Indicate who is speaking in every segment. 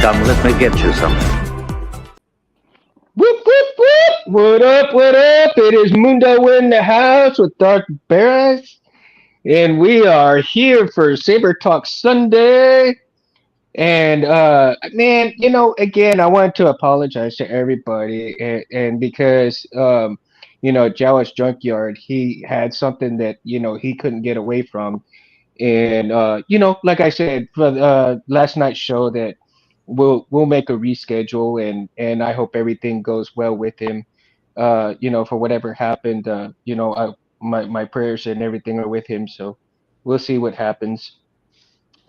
Speaker 1: Come, let me get you some.
Speaker 2: Whoop, whoop, whoop. What up, what up? It is Mundo in the house with Dark Barris, and we are here for Saber Talk Sunday. And man, again, I wanted to apologize to everybody, and because Jawas Junkyard, he had something that he couldn't get away from, and like I said for last night's show, that we'll make a reschedule, and I hope everything goes well with him. For whatever happened, my prayers and everything are with him, so we'll see what happens,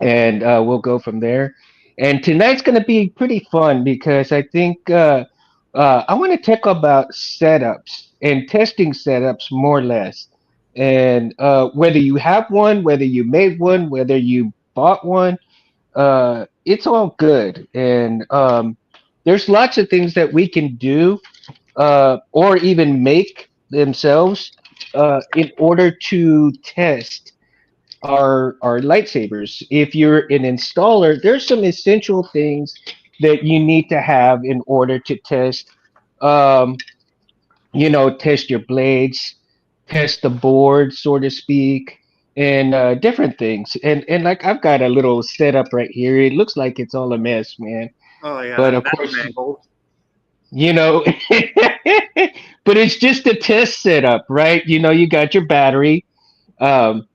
Speaker 2: and we'll go from there. And tonight's going to be pretty fun because I think I want to talk about setups and testing setups more or less. And whether you have one, whether you made one, whether you bought one, it's all good. And there's lots of things that we can do or even make themselves in order to test our lightsabers. If you're an installer, there's some essential things that you need to have in order to test. Um, test your blades, test the board, so to speak, and different things. And like I've got a little setup right here. It looks like it's all a mess, man.
Speaker 3: Oh
Speaker 2: But
Speaker 3: yeah,
Speaker 2: of
Speaker 3: that's
Speaker 2: course,
Speaker 3: mangled.
Speaker 2: you know, but it's just a test setup, right? You got your battery. Um,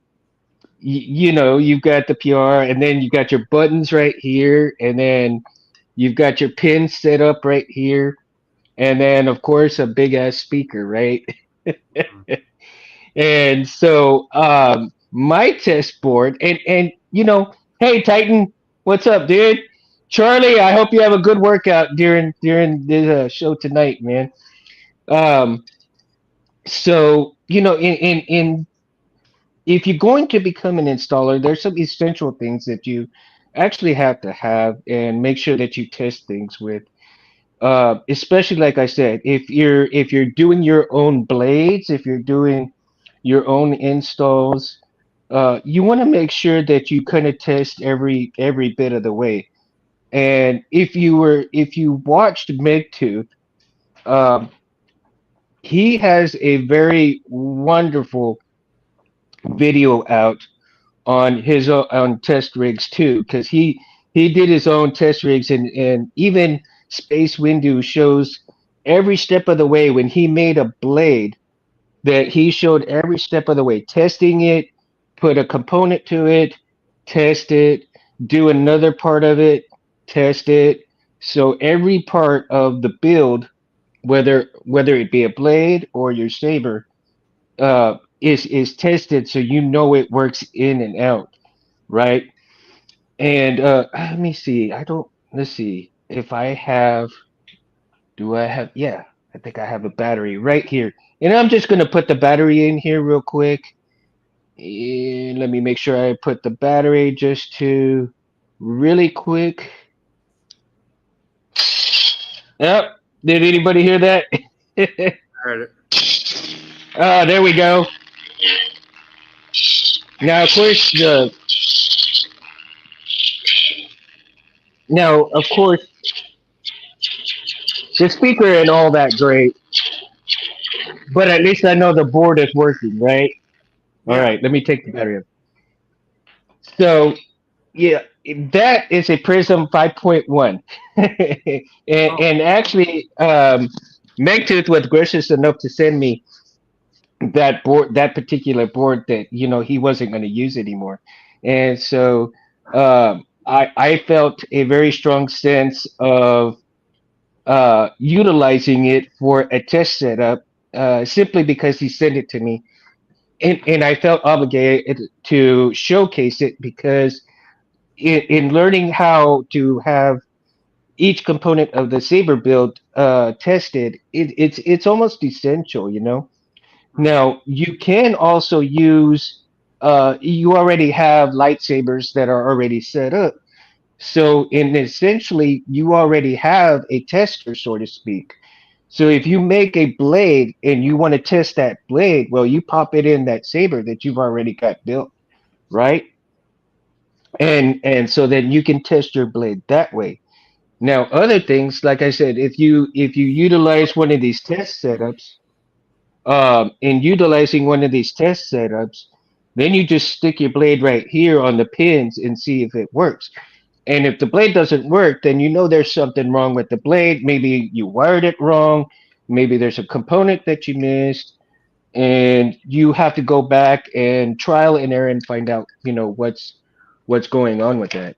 Speaker 2: you've got the PR, and then you got your buttons right here, and then you've got your pins set up right here, and then of course a big ass speaker, right?
Speaker 3: Mhm.
Speaker 2: And so my test board, and hey Titan, what's up, dude? Charlie, I hope you have a good workout during the show tonight, man. Um, so in if you're going to become an installer, there's some essential things that you actually have to have and make sure that you test things with. Especially like I said, if you're doing your own blades, if you're doing your own installs, you want to make sure that you kind of test every bit of the way. And if you watched Megtooth, um, he has a very wonderful video out on his on test rigs too, because he did his own test rigs, and even Space Windu shows every step of the way when he made a blade, that he showed every step of the way, testing it, put a component to it, test it, do another part of it, test it. So every part of the build, whether it be a blade or your saber, is tested, so it works in and out, right? And let me see. I don't. Let's see if I have. Do I have? Yeah, I think I have a battery right here, and I'm just gonna put the battery in here real quick. And let me make sure I put the battery just to really quick. Yep. Did anybody hear that?
Speaker 3: I heard it.
Speaker 2: Oh, there we go. Now, of course, the speaker and all that great, but at least I know the board is working, right? All
Speaker 3: Yeah.
Speaker 2: right, let me take the battery up. So, yeah, that is a Prism 5.1. and,
Speaker 3: Oh,
Speaker 2: and actually, Megtooth was gracious enough to send me that particular board that he wasn't going to use anymore, and so I felt a very strong sense of utilizing it for a test setup, simply because he sent it to me, and I felt obligated to showcase it because in learning how to have each component of the saber build tested, it's almost essential.
Speaker 3: mhm.
Speaker 2: Now, you can also use, you already have lightsabers that are already set up. So, in essentially, you already have a tester, so to speak. So, if you make a blade and you want to test that blade, well, you pop it in that saber that you've already got built, right? And so then you can test your blade that way. Now, other things, like I said, if you utilize one of these test setups, in utilizing one of these test setups, then you just stick your blade right here on the pins and see if it works. And if the blade doesn't work, then you know there's something wrong with the blade. Maybe you wired it wrong. Maybe there's a component that you missed, and you have to go back and trial and error and find out, what's going on with that.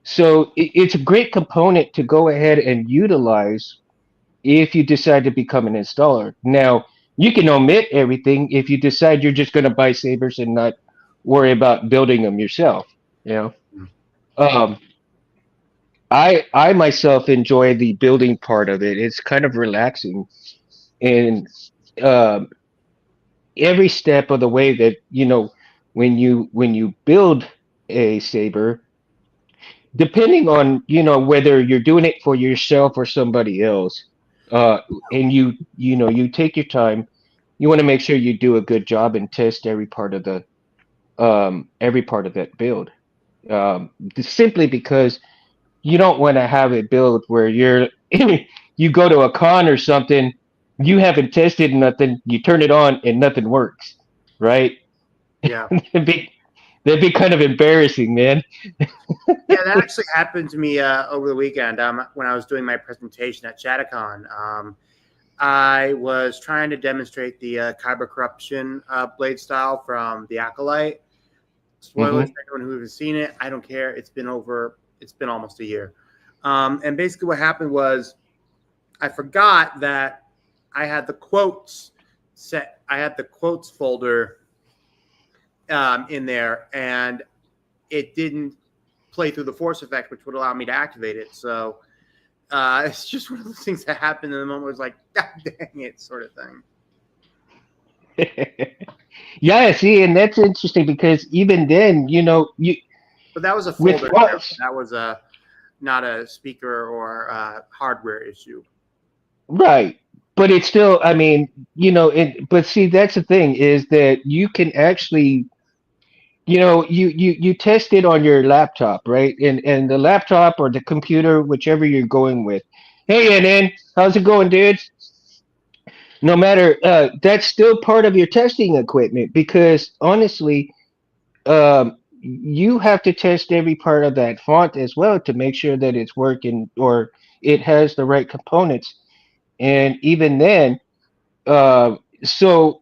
Speaker 2: So it's a great component to go ahead and utilize if you decide to become an installer. Now, you can omit everything if you decide you're just going to buy sabers and not worry about building them yourself. You know,
Speaker 3: Mm.
Speaker 2: um, I myself enjoy the building part of it. It's kind of relaxing, and um, every step of the way that when you build a saber, depending on whether you're doing it for yourself or somebody else, uh, and you take your time. You want to make sure you do a good job and test every part of that build. Simply because you don't want to have a build where you go to a con or something, you haven't tested nothing, you turn it on and nothing works, right?
Speaker 3: Yeah.
Speaker 2: That'd be that'd be kind of embarrassing, man.
Speaker 3: Yeah, that actually happened to me over the weekend when I was doing my presentation at Chattacon. I was trying to demonstrate the Kyber Corruption blade style from the Acolyte. Spoilers
Speaker 2: Hmm.
Speaker 3: for anyone who hasn't seen it. I don't care. It's been almost a year. And basically, what happened was I forgot that I had the quotes set. I had the quotes folder in there, and it didn't play through the force effect, which would allow me to activate it. So it's just one of those things that happened in the moment. Where it's like, God dang it, sort of thing.
Speaker 2: Yeah, see, and that's interesting because even then, you
Speaker 3: But that was a
Speaker 2: with
Speaker 3: folder error.
Speaker 2: fonts,
Speaker 3: That was a not a speaker or hardware issue.
Speaker 2: right? But it's still, I mean, but see, that's the thing is that you can actually, you test it on your laptop, right? And the laptop or the computer, whichever you're going with. Hey, NN, how's it going, dude? No matter, that's still part of your testing equipment because honestly, you have to test every part of that font as well to make sure that it's working or it has the right components. And even then, so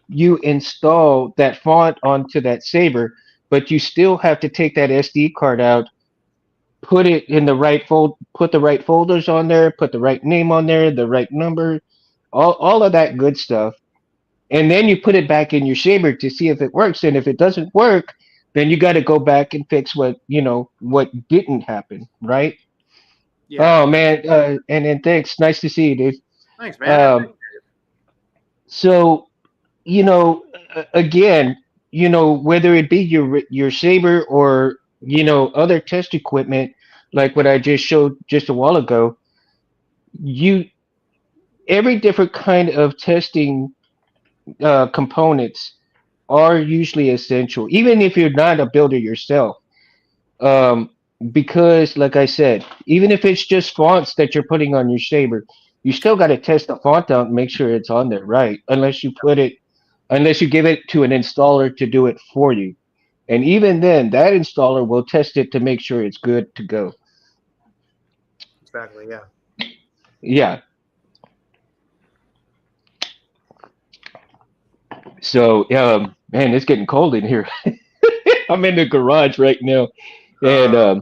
Speaker 2: you install that font onto that saber, but you still have to take that SD card out, put it in the right put the right folders on there, put the right name on there, the right number, all of that good stuff, and then you put it back in your saber to see if it works. And if it doesn't work, then you got to go back and fix what didn't happen, right?
Speaker 3: Yeah.
Speaker 2: Oh man, and then thanks, nice to see you, dude.
Speaker 3: Thanks, man.
Speaker 2: Um, so again, whether it be your saber or other test equipment, like what I just showed just a while ago, you every different kind of testing components are usually essential, even if you're not a builder yourself. Um, because, like I said, even if it's just fonts that you're putting on your saber, you still got to test the font out and make sure it's on there right. Unless you give it to an installer to do it for you, and even then, that installer will test it to make sure it's good to go.
Speaker 3: Exactly. Yeah.
Speaker 2: Yeah. So, man, it's getting cold in here. I'm in the garage right now, and
Speaker 3: Uh,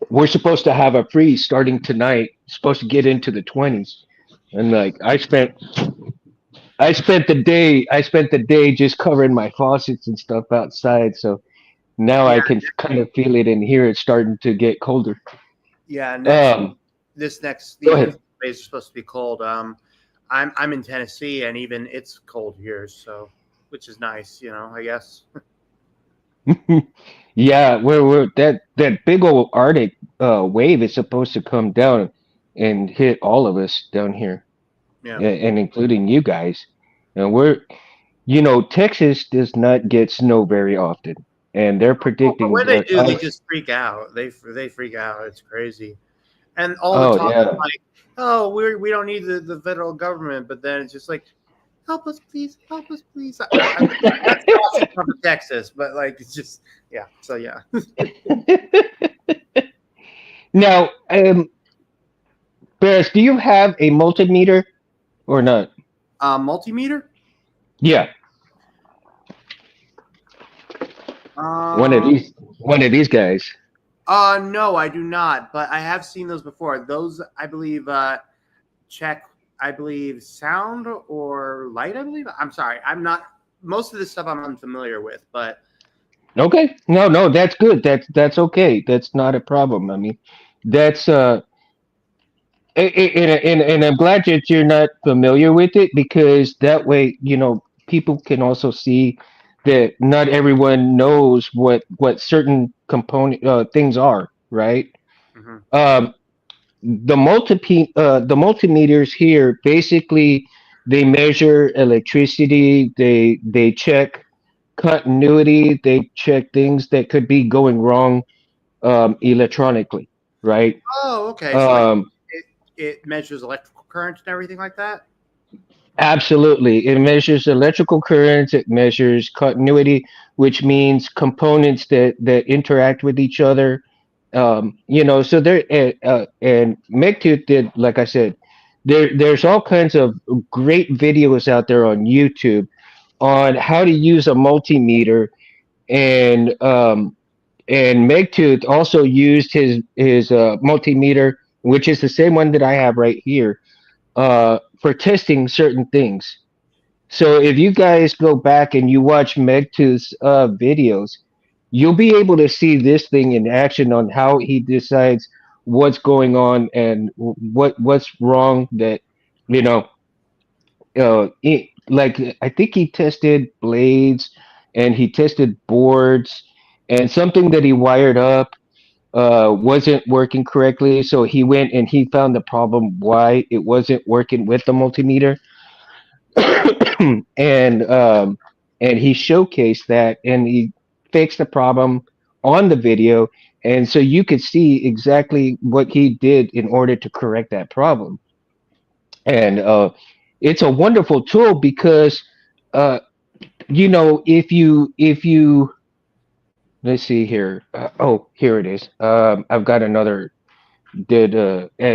Speaker 2: we're supposed to have a freeze starting tonight. Supposed to get into the 20s, and like I spent the day just covering my faucets and stuff outside. So now
Speaker 3: yeah.
Speaker 2: I can kind of feel it in here. It's starting to get colder.
Speaker 3: Yeah.
Speaker 2: Um,
Speaker 3: The
Speaker 2: Go
Speaker 3: next
Speaker 2: ahead.
Speaker 3: days are supposed to be cold. I'm in Tennessee, and even it's cold here, so which is nice, I guess.
Speaker 2: Yeah, we're that big old Arctic wave is supposed to come down and hit all of us down here,
Speaker 3: Yeah.
Speaker 2: and including you guys. And Texas does not get snow very often. and they're
Speaker 3: But
Speaker 2: predicting
Speaker 3: when they
Speaker 2: that
Speaker 3: do, they
Speaker 2: us.
Speaker 3: just freak out. They freak out. It's crazy. And all the
Speaker 2: Oh
Speaker 3: talk is
Speaker 2: yeah.
Speaker 3: like, oh, we don't need the federal government, but then it's just like, help us, please. That's Washington for Texas, but like it's just yeah. So yeah,
Speaker 2: Now, Bears, do you have a multimeter or not?
Speaker 3: multimeter.
Speaker 2: Yeah, one of
Speaker 3: Um,
Speaker 2: these, one of these guys.
Speaker 3: no, I do not, but I have seen those before. Those I believe check. I believe sound or light. I believe. I'm sorry. I'm not. Most of this stuff I'm unfamiliar with, but
Speaker 2: Okay, no, no, that's good. That's okay. That's not a problem. I mean, that's and I'm glad that you're not familiar with it because that way, people can also see that not everyone knows what certain component things are, right?
Speaker 3: mhm.
Speaker 2: Um, the multimeters here basically they measure electricity, they check continuity, they check things that could be going wrong electronically, right?
Speaker 3: Oh, okay. So
Speaker 2: Um,
Speaker 3: it measures electrical current and everything like that.
Speaker 2: Absolutely. It measures electrical currents, it measures continuity, which means components that interact with each other. So there and Megtooth did, like I said, there's all kinds of great videos out there on YouTube on how to use a multimeter and Megtooth also used his multimeter, which is the same one that I have right here, for testing certain things. So if you guys go back and you watch Megtooth's videos, you'll be able to see this thing in action on how he decides what's going on and what's wrong. That you know, like I think he tested blades and he tested boards and something that he wired up wasn't working correctly. So he went and he found the problem why it wasn't working with the multimeter and he showcased that and he fixed the problem on the video and so you could see exactly what he did in order to correct that problem and it's a wonderful tool because uh, if you let's see here oh here it is I've got another dead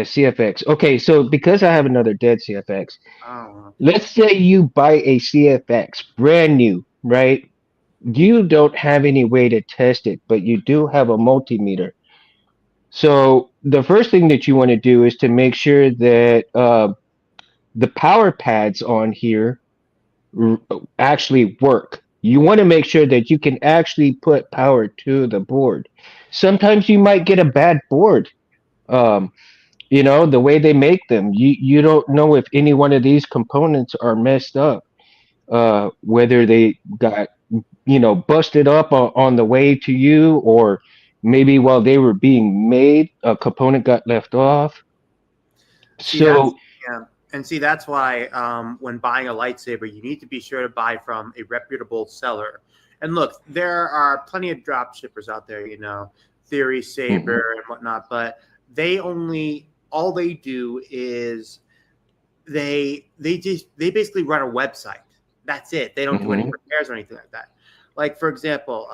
Speaker 2: CFX. Okay, so because I have another dead CFX,
Speaker 3: Oh,
Speaker 2: let's say you buy a CFX brand new, right? You don't have any way to test it, but you do have a multimeter. So the first thing that you want to do is to make sure that the power pads on here r- actually work. You want to make sure that you can actually put power to the board. Sometimes you might get a bad board. Um, the way they make them, you don't know if any one of these components are messed up, whether they got busted up on the way to you, or maybe while they were being made a component got left off.
Speaker 3: see that's
Speaker 2: So
Speaker 3: yeah, and see that's why when buying a lightsaber, you need to be sure to buy from a reputable seller. And look, there are plenty of drop shippers out there, Theory
Speaker 2: mhm,
Speaker 3: Saber and whatnot, but they only all they do is they basically run a website. That's it. They don't do any
Speaker 2: mhm,
Speaker 3: repairs or anything like that. Like for example,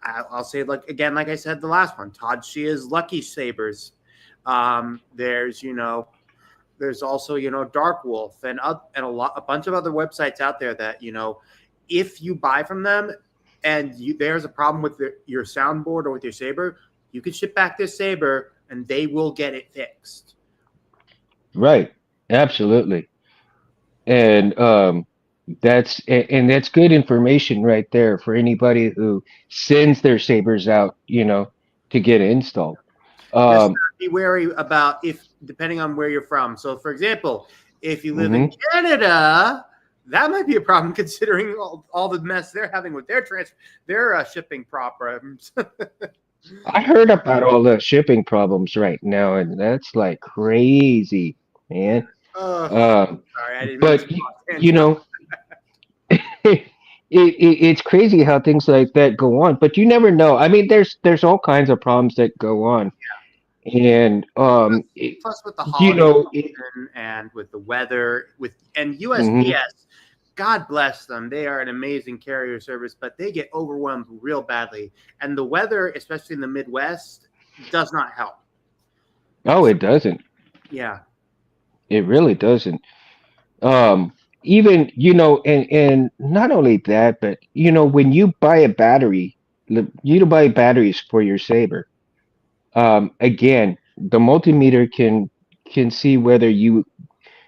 Speaker 3: I'll say like again, like I said, the last one, Todd Shia's Lucky Sabers. There's there's also Dark Wolf and a bunch of other websites out there that if you buy from them and there's a problem with your soundboard or with your saber, you can ship back this saber and they will get it fixed.
Speaker 2: right, absolutely, and and that's good information right there for anybody who sends their sabers out, to get installed.
Speaker 3: Just
Speaker 2: Um,
Speaker 3: be wary about if depending on where you're from. So, for example, if you live in
Speaker 2: mhm.
Speaker 3: Canada, that might be a problem considering all the mess they're having with their shipping problems.
Speaker 2: I heard about all the shipping problems right now, and that's like crazy, man.
Speaker 3: Oh,
Speaker 2: Um,
Speaker 3: sorry, I didn't mean to
Speaker 2: but
Speaker 3: go off
Speaker 2: you
Speaker 3: tangent.
Speaker 2: know, it's crazy how things like that go on, but you never know. I mean, there's all kinds of problems that go on, and
Speaker 3: Plus with the
Speaker 2: you
Speaker 3: holiday
Speaker 2: know,
Speaker 3: season and with the weather, with and
Speaker 2: mhm.
Speaker 3: USPS, God bless them. They are an amazing carrier service, but they get overwhelmed real badly. And the weather, especially in the Midwest, does not help.
Speaker 2: Oh,
Speaker 3: So
Speaker 2: it doesn't.
Speaker 3: yeah.
Speaker 2: It really doesn't. Um, Even and not only that, but when you buy a battery, you buy batteries for your Saber. Again, the multimeter can see whether you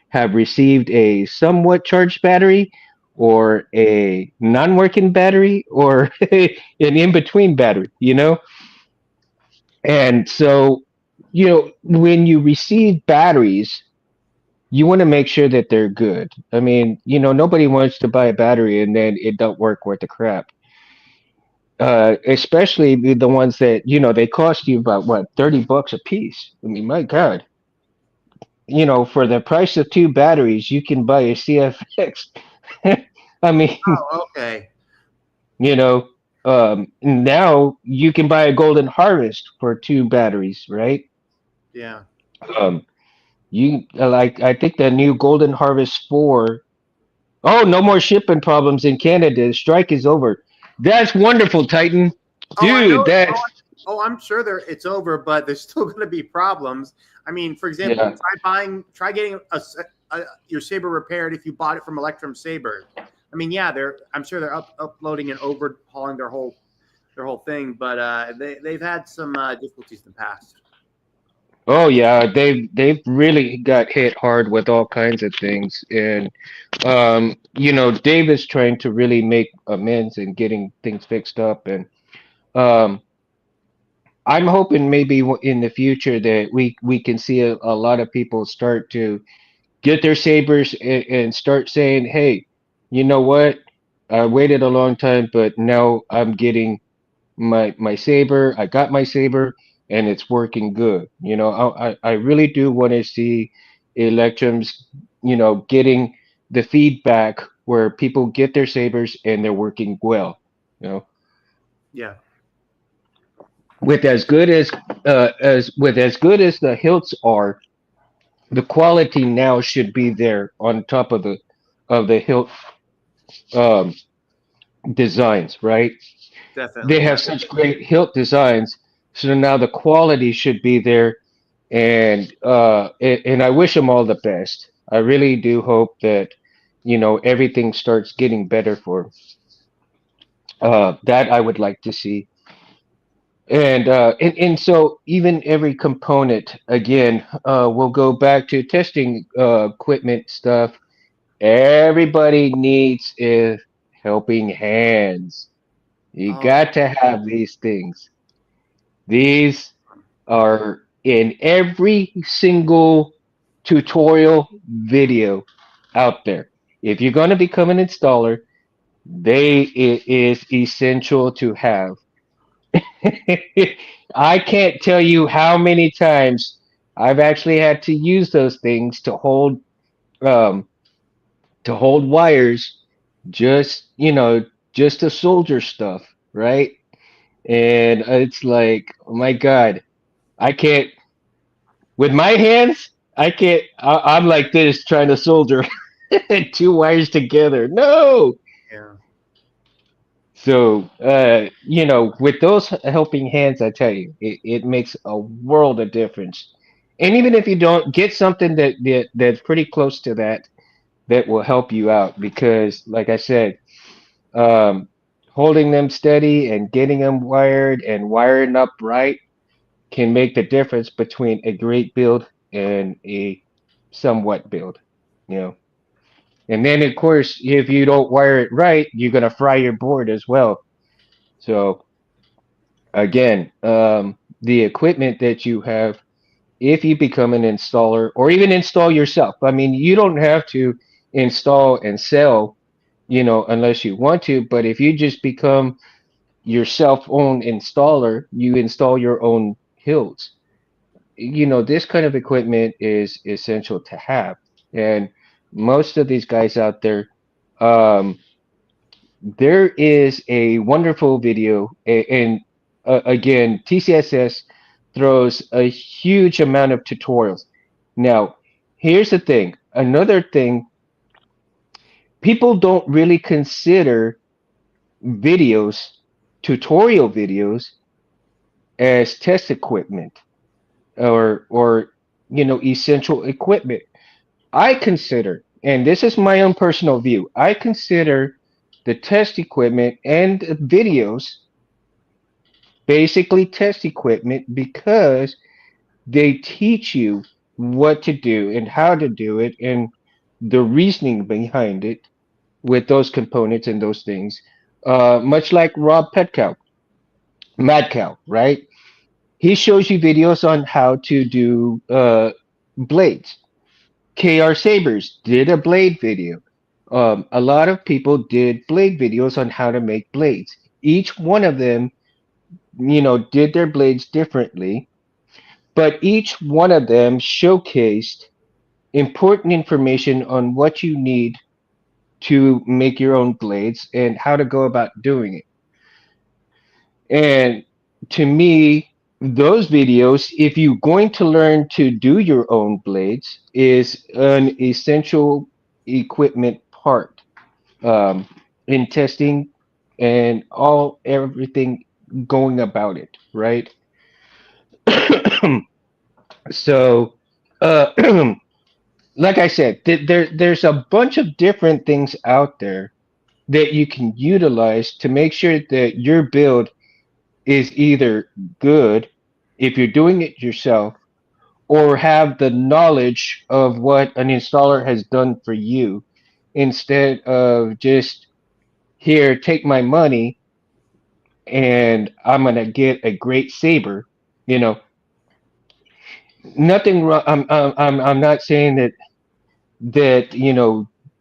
Speaker 2: have received a somewhat charged battery or a non-working battery or an in-between battery, And so, when you receive batteries, you want to make sure that they're good. I mean, nobody wants to buy a battery and then it don't work worth the crap. Especially the ones that, they cost you about what, $30 a piece. I mean, my God, for the price of two batteries, you can buy a CFX. I mean,
Speaker 3: Oh, okay.
Speaker 2: you know, now you can buy a Golden Harvest for two batteries, right?
Speaker 3: Yeah.
Speaker 2: Um, like, I think the new Golden Harvest 4. Oh, no more shipping problems in Canada. The strike is over. That's wonderful, Titan.
Speaker 3: Oh, I know.
Speaker 2: Dude, that's
Speaker 3: I'm sure it's over, but there's still going to be problems. I mean, for example,
Speaker 2: yeah.
Speaker 3: try getting your Saber repaired if you bought it from Electrum Saber. I mean, yeah, I'm sure they're uploading and overhauling their whole thing, but they've had some difficulties in the past.
Speaker 2: Oh yeah, they've really got hit hard with all kinds of things. And Dave is trying to really make amends and getting things fixed up. And um I'm hoping maybe in the future that we can see a lot of people start to get their sabers and start saying, "Hey, you know what? I waited a long time, but now I'm getting my saber. I got my saber, and it's working good." I really do want to see Electrums, getting the feedback where people get their sabers and they're working well. You know,
Speaker 3: Yeah,
Speaker 2: with as good as the hilts are, the quality now should be there on top of the hilt um, designs, right? They
Speaker 3: definitely. Yeah,
Speaker 2: have such great hilt designs, so now the quality should be there, and I wish them all the best. I really do hope that everything starts getting better for that. I would like to see, and so even every component again, we'll go back to testing equipment stuff. Everybody needs a helping hands. You
Speaker 3: oh,
Speaker 2: got to have these things. These are in every single tutorial video out there. If you're going to become an installer, it is essential to have. I can't tell you how many times I've actually had to use those things um, to hold wires, just just to soldier stuff, right? And it's like, oh my God, I can't with my hands. I can't. I'm like this trying to solder two wires together. No.
Speaker 3: yeah.
Speaker 2: So, with those helping hands, I tell you, it makes a world of difference. And even if you don't get something that's pretty close to that, that will help you out because, like I said, um, holding them steady and getting them wired and wiring up right can make the difference between a great build and a somewhat build. You know, and then of course, if you don't wire it right, you're gonna fry your board as well. So again, the equipment that you have, if you become an installer or even install yourself, I mean, you don't have to install and sell, unless you want to. But if you just become your self-owned installer, you install your own hills. This kind of equipment is essential to have. And most of these guys out there, um, there is a wonderful video, and again, TCSS throws a huge amount of tutorials. Now, here's the thing. Another thing, people don't really consider videos, tutorial videos, as test equipment or essential equipment. I consider, and this is my own personal view, I consider the test equipment and the videos basically test equipment because they teach you what to do and how to do it and the reasoning behind it with those components and those things. Much like Rob Petcow, Mad Cow, right? He shows you videos on how to do blades. KR Sabers did a blade video. A lot of people did blade videos on how to make blades. Each one of them, did their blades differently, but each one of them showcased important information on what you need to make your own blades and how to go about doing it. And to me, those videos, if you're going to learn to do your own blades, is an essential equipment part um, in testing and everything going about it, right? So, uh, like I said, there's a bunch of different things out there that you can utilize to make sure that your build is either good if you're doing it yourself or have the knowledge of what an installer has done for you instead of just here, take my money and I'm gonna get a great saber. You know, nothing wrong. I'm not saying that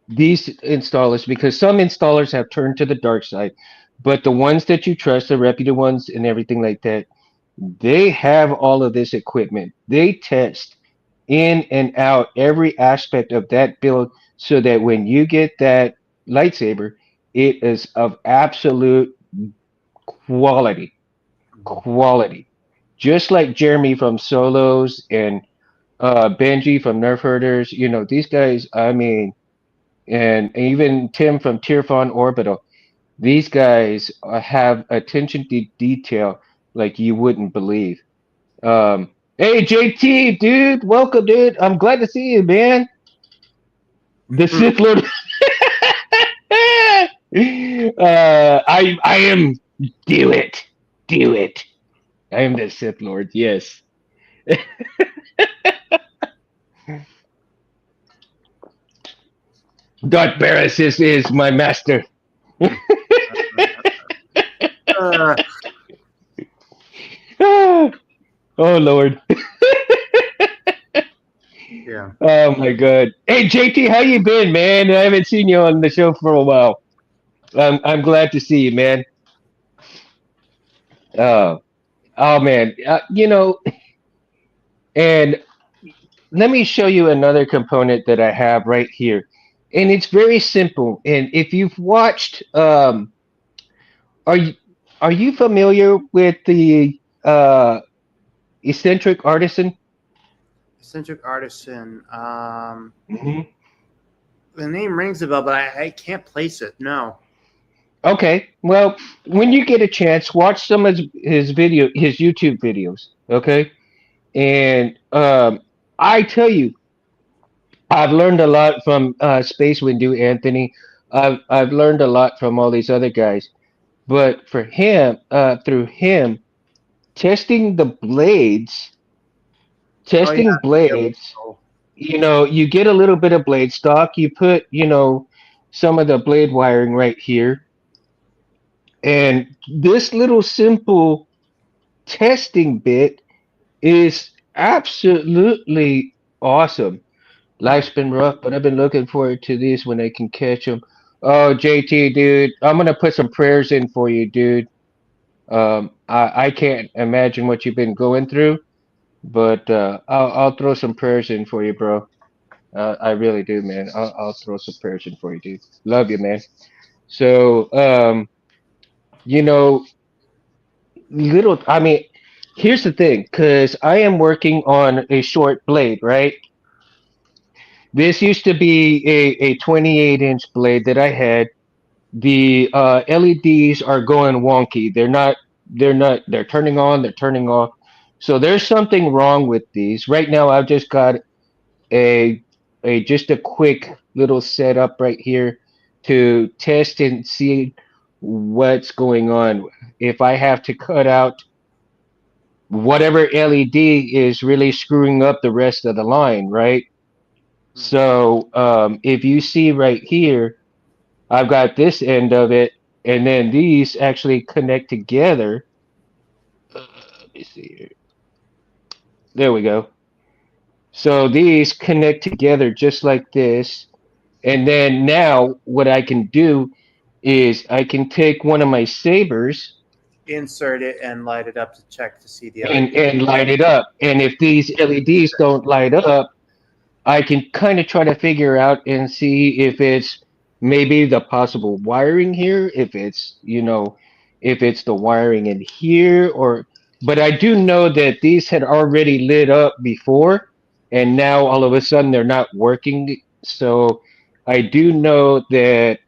Speaker 2: these installers, because some installers have turned to the dark side, but the ones that you trust, the reputed ones and everything like that, they have all of this equipment. They test in and out every aspect of that build so that when you get that lightsaber, it is of absolute quality. Quality. Just like Jeremy from Solos and Benji from Nerf Herders, these guys, I mean, and even Tim from Tearfon Orbital, these guys have attention to detail like you wouldn't believe. Hey JT, dude, welcome, dude. I'm glad to see you, man. The Sith Lord. I am. Do it, do it. I am the Sith Lord. Yes. Darth Barris is my master.
Speaker 3: Uh,
Speaker 2: Oh Lord.
Speaker 3: yeah.
Speaker 2: Oh my God. Hey JT, how you been, man? I haven't seen you on the show for a while. I'm glad to see you, man. Oh, oh man. And let me show you another component that I have right here. And it's very simple. And if you've watched, are you are you familiar with the eccentric artisan?
Speaker 3: Eccentric Artisan.
Speaker 2: Hmm.
Speaker 3: The name rings a bell, but I can't place it. No.
Speaker 2: Okay. Well, when you get a chance, watch some of his YouTube videos. Okay. And I tell you, I've learned a lot from Space Windu Anthony. I've learned a lot from all these other guys. But for him, through him, testing the blades,
Speaker 3: Oh yeah.
Speaker 2: testing
Speaker 3: Yeah.
Speaker 2: blades,
Speaker 3: Oh,
Speaker 2: you get a little bit of blade stock. You put, some of the blade wiring right here. And this little simple testing bit is absolutely awesome. Life's been rough, but I've been looking forward to these when I can catch them. Oh, JT, dude, I'm gonna put some prayers in for you, dude. I can't imagine what you've been going through, but I'll throw some prayers in for you, bro. I really do, man. I'll throw some prayers in for you, dude. Love you, man. So, you know, little. I mean, here's the thing, because I am working on a short blade, right? This used to be a 28-inch blade that I had. The LEDs are going wonky. They're turning on, they're turning off. So there's something wrong with these. Right now I've just got a just a quick little setup right here to test and see what's going on. If I have to cut out whatever LED is really screwing up the rest of the line, right?
Speaker 3: Mhm.
Speaker 2: So if you see right here, I've got this end of it, and then these actually connect together. Let me see here. There we go. So these connect together just like this. And then now what I can do is I can take one of my sabers
Speaker 3: Insert it and light it up to check to see the LED.
Speaker 2: and light it up. And if these LEDs don't light up, I can kind of try to figure out and see if it's maybe the possible wiring here, if it's, if it's the wiring in here or, but I do know that these had already lit up before and now all of a sudden they're not working. So I do know that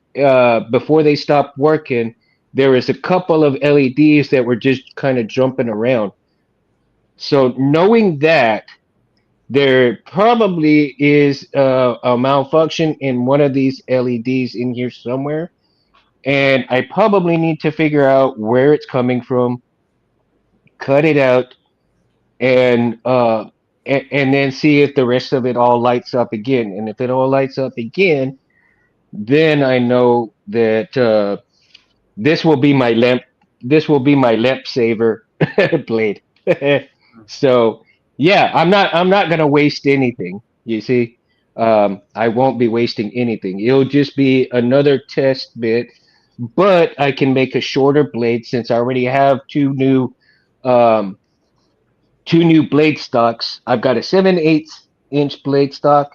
Speaker 2: before they stopped working, there was a couple of LEDs that were just kind of jumping around. So knowing that, there probably is a malfunction in one of these LEDs in here somewhere, and I probably need to figure out where it's coming from, cut it out, and and then see if the rest of it all lights up again. And if it all lights up again, then I know that this will be my lamp. This will be my lamp saver blade. So yeah, I'm not gonna waste anything. You see, I won't be wasting anything. It'll just be another test bit, but I can make a shorter blade since I already have um, two new blade stocks. I've got a 7/8 inch blade stock,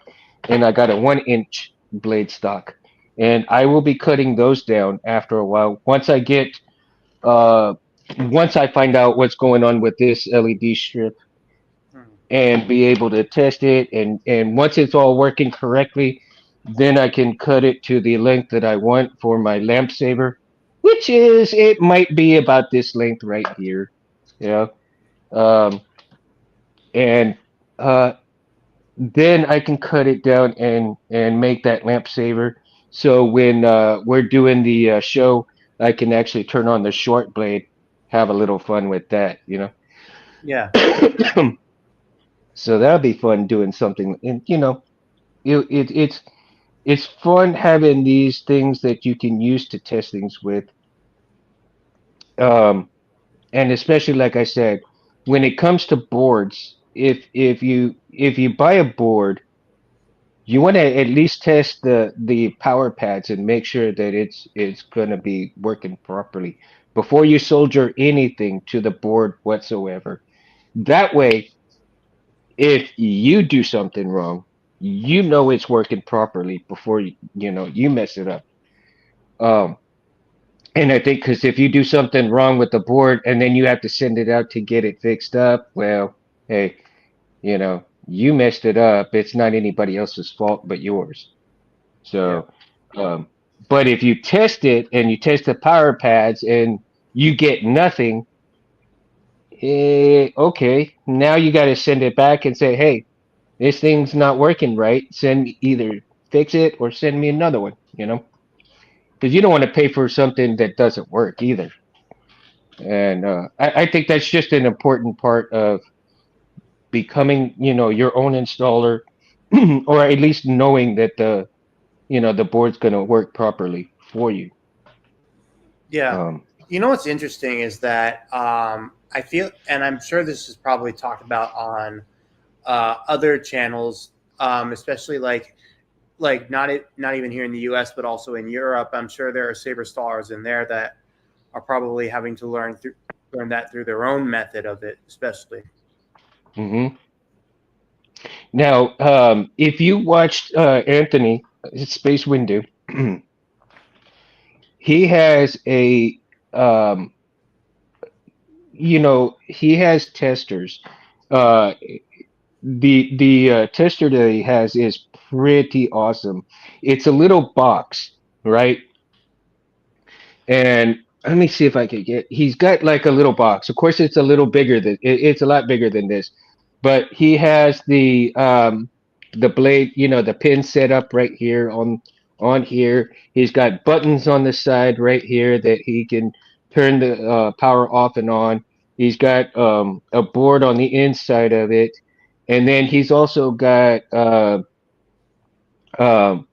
Speaker 2: and I got a 1 inch blade stock, and I will be cutting those down after a while. Uh, once I find out what's going on with this LED strip
Speaker 3: Mhm.
Speaker 2: and be able to test it, and once it's all working correctly, then I can cut it to the length that I want for my lamp saver, which is it might be about this length right here. Yeah. Um, and uh, then I can cut it down and make that lamp saver. So when we're doing the show, I can actually turn on the short blade, have a little fun with that,
Speaker 3: Yeah.
Speaker 2: So that'll be fun doing something, and it's fun having these things that you can use to test things with, um, and especially like I said, when it comes to boards, if you buy a board, you want to at least test the power pads and make sure that it's going to be working properly before you solder anything to the board whatsoever. That way, if you do something wrong, you know it's working properly before you mess it up. Um, and I think because if you do something wrong with the board and then you have to send it out to get it fixed up, well, hey, you messed it up. It's not anybody else's fault but yours.
Speaker 3: Yeah.
Speaker 2: So, um, but if you test it and you test the power pads and you get nothing, okay, now you got to send it back and say, hey, this thing's not working right. Send me either fix it or send me another one, because you don't want to pay for something that doesn't work either. And I think that's just an important part of becoming, your own installer, or at least knowing that the board's going to work properly for you.
Speaker 3: Yeah.
Speaker 2: Um,
Speaker 3: You know what's interesting is that I feel, and I'm sure this is probably talked about on other channels, especially like not even here in the U.S. but also in Europe. I'm sure there are saber stars in there that are probably having to learn that through their own method of it, especially.
Speaker 2: mhm. Now, if you watched Anthony Space Windu, he has a um, he has testers. Uh, the tester that he has is pretty awesome. It's a little box, right? And let me see if I can get. He's got like a little box. Of course, it's a little bigger than it's a lot bigger than this, but he has the blade, the pin set up right here on here. He's got buttons on the side right here that he can turn the power off and on. He's got a board on the inside of it, and then he's also got um,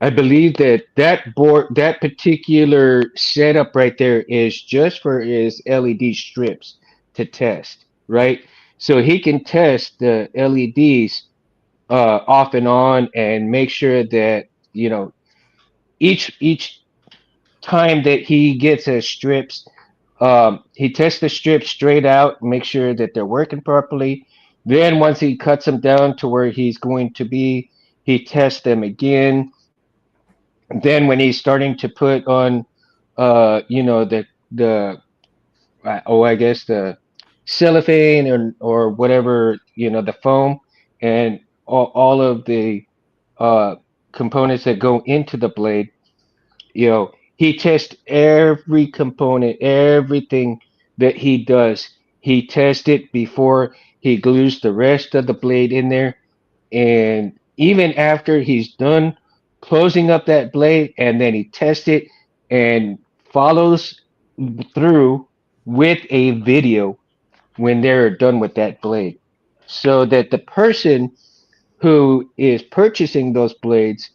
Speaker 2: I believe that board, that particular setup right there is just for his LED strips to test, right? So he can test the LEDs off and on and make sure that, each time that he gets his strips, he tests the strips straight out, make sure that they're working properly. Then once he cuts them down to where he's going to be, he tests them again. Then when he's starting to put on the I guess the cellophane or whatever, the foam, and all of the uh components that go into the blade, he tests every component, everything that he does. He tests it before he glues the rest of the blade in there, and even after he's done closing up that blade, and then he tests it and follows through with a video when they're done with that blade, so that the person who is purchasing those blades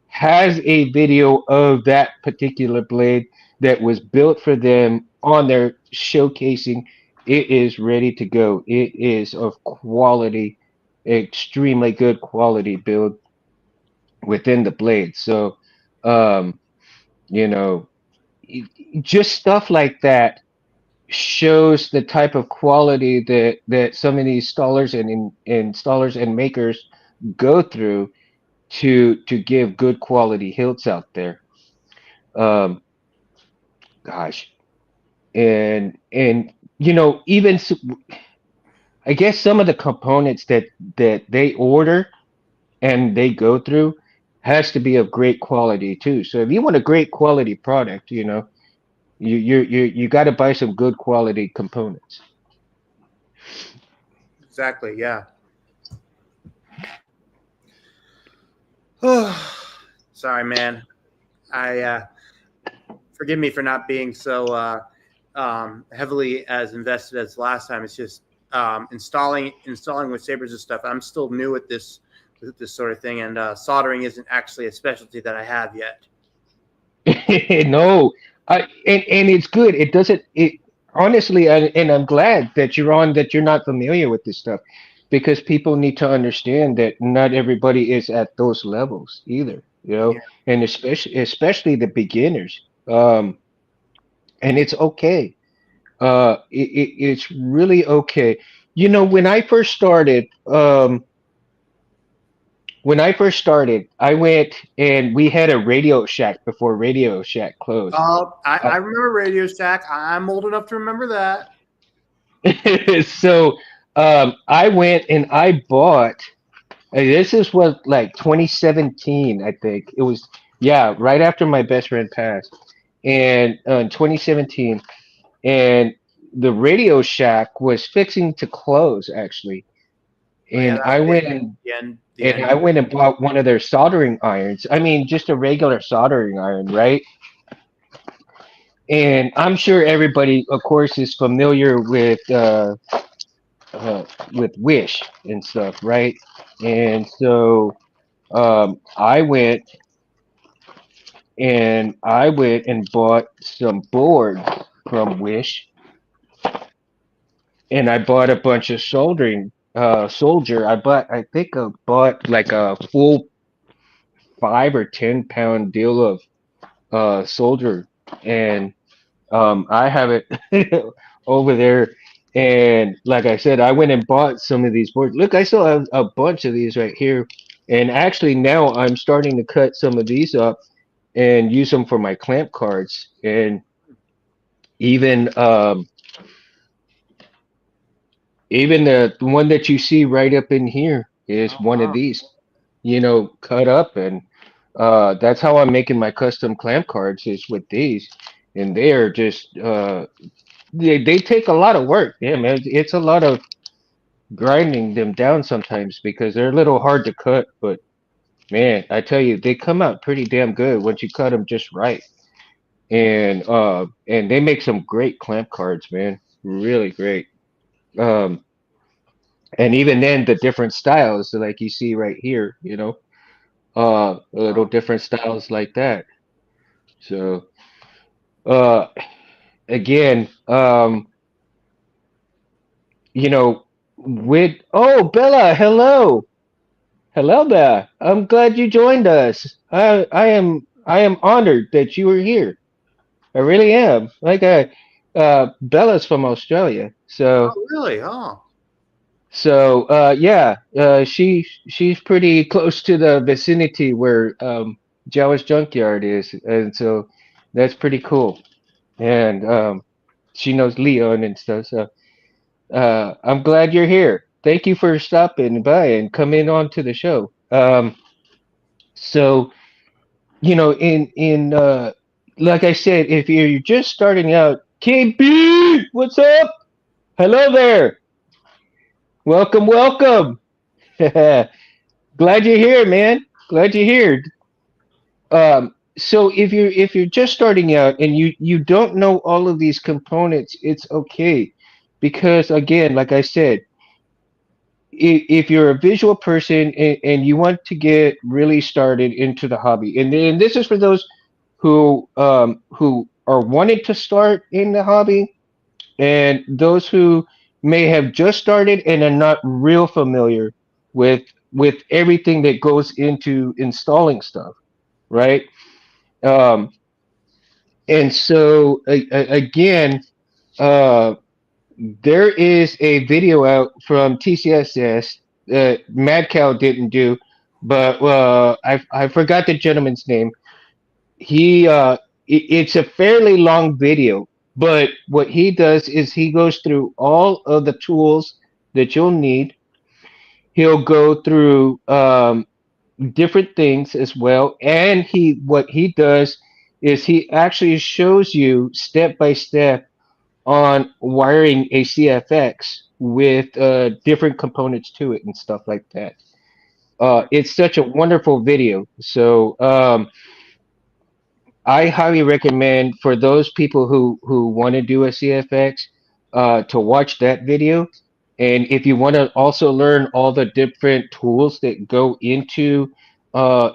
Speaker 2: has a video of that particular blade that was built for them on their showcasing. It is ready to go. It is of quality, extremely good quality build within the blade. So, um, you know, just stuff like that shows the type of quality that some of these installers and installers and makers go through to give good quality hilts out there. Um, gosh, and even I guess some of the components that they order and they go through has to be of great quality too. So if you want a great quality product, you got to buy some good quality components.
Speaker 3: Exactly. Yeah. Sorry, man. I forgive me for not being so heavily as invested as last time. It's just installing with sabers and stuff. I'm still new at this sort of thing, and soldering isn't actually a specialty that I have yet.
Speaker 2: No, and it's good. It doesn't. It honestly, and I'm glad that you're not familiar with this stuff, because people need to understand that not everybody is at those levels either.
Speaker 3: Yeah.
Speaker 2: And especially the beginners. And it's okay. It's really okay. When I first started, I went and we had a Radio Shack before Radio Shack closed.
Speaker 3: Oh,
Speaker 2: Uh,
Speaker 3: I remember Radio Shack. I'm old enough to remember that.
Speaker 2: so I went and I bought. This is what, like 2017, I think it was. Yeah, right after my best friend passed, and in 2017, and the Radio Shack was fixing to close actually,
Speaker 3: Oh yeah,
Speaker 2: and
Speaker 3: that
Speaker 2: I
Speaker 3: was
Speaker 2: went
Speaker 3: the end. The
Speaker 2: and
Speaker 3: end.
Speaker 2: I went and bought one of their soldering irons. I mean, just a regular soldering iron, right? And I'm sure everybody, of course, is familiar uh, with Wish and stuff, right? And so I went and bought some boards from Wish, and I bought a bunch of soldering soldier. I think I bought like a full 5 or 10 pound deal of soldier, and I have it over there. And like I said, I went and bought some of these boards. Look, I still have a bunch of these right here. And actually, now I'm starting to cut some of these up and use them for my clamp cards. And even even the one that you see right up in here is
Speaker 3: Oh
Speaker 2: one of
Speaker 3: wow.
Speaker 2: these, cut up. And that's how I'm making my custom clamp cards is with these. And they are just they take a lot of work. Yeah, man, it's a lot of grinding them down sometimes because they're a little hard to cut. But man, I tell you, they come out pretty damn good once you cut them just right. And they make some great clamp cards, man. Really great. Um, and even then, the different styles, like you see right here, little
Speaker 3: Wow.
Speaker 2: different styles like that. So, uh, again, you know, with oh Bella, hello, hello there. I'm glad you joined us. I am honored that you were here. I really am. Bella's from Australia, so
Speaker 3: Oh really? Oh.
Speaker 2: yeah, she's pretty close to the vicinity where Jawa's Junkyard is, and so that's pretty cool. And she knows Leon and stuff. So I'm glad you're here. Thank you for stopping by and coming on to the show. So in like I said, if you're just starting out, KB, what's up? Hello there. Welcome, welcome. Glad you're here, man. Glad you're here. So if you're just starting out and you don't know all of these components, it's okay, because again, like I said, if you're a visual person and you want to get really started into the hobby, and this is for those who are wanting to start in the hobby, and those who may have just started and are not real familiar with everything that goes into installing stuff, right? Um, and so again, uh, there is a video out from TCSS that Mad Cow didn't do, but I forgot the gentleman's name. It's a fairly long video, but what he does is he goes through all of the tools that you'll need. He'll go through different things as well, and he what he does is he actually shows you step by step on wiring a CFX with different components to it and stuff like that. It's such a wonderful video. So I highly recommend for those people who want to do a CFX to watch that video. And if you want to also learn all the different tools that go into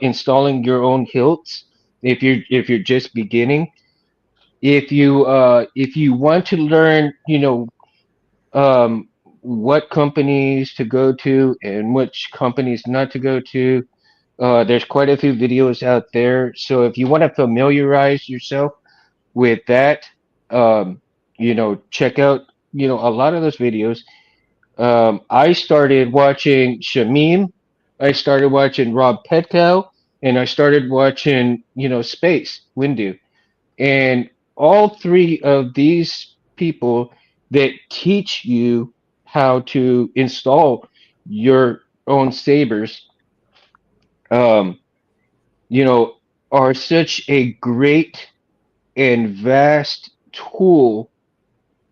Speaker 2: installing your own hilts, if you're just beginning, if you want to learn, what companies to go to and which companies not to go to. There's quite a few videos out there. So if you want to familiarize yourself with that, check out, a lot of those videos. I started watching Shamim, I started watching Rob Petkow, and I started watching, Space Windu. And all three of these people that teach you how to install your own sabers, um, you know, are such a great and vast tool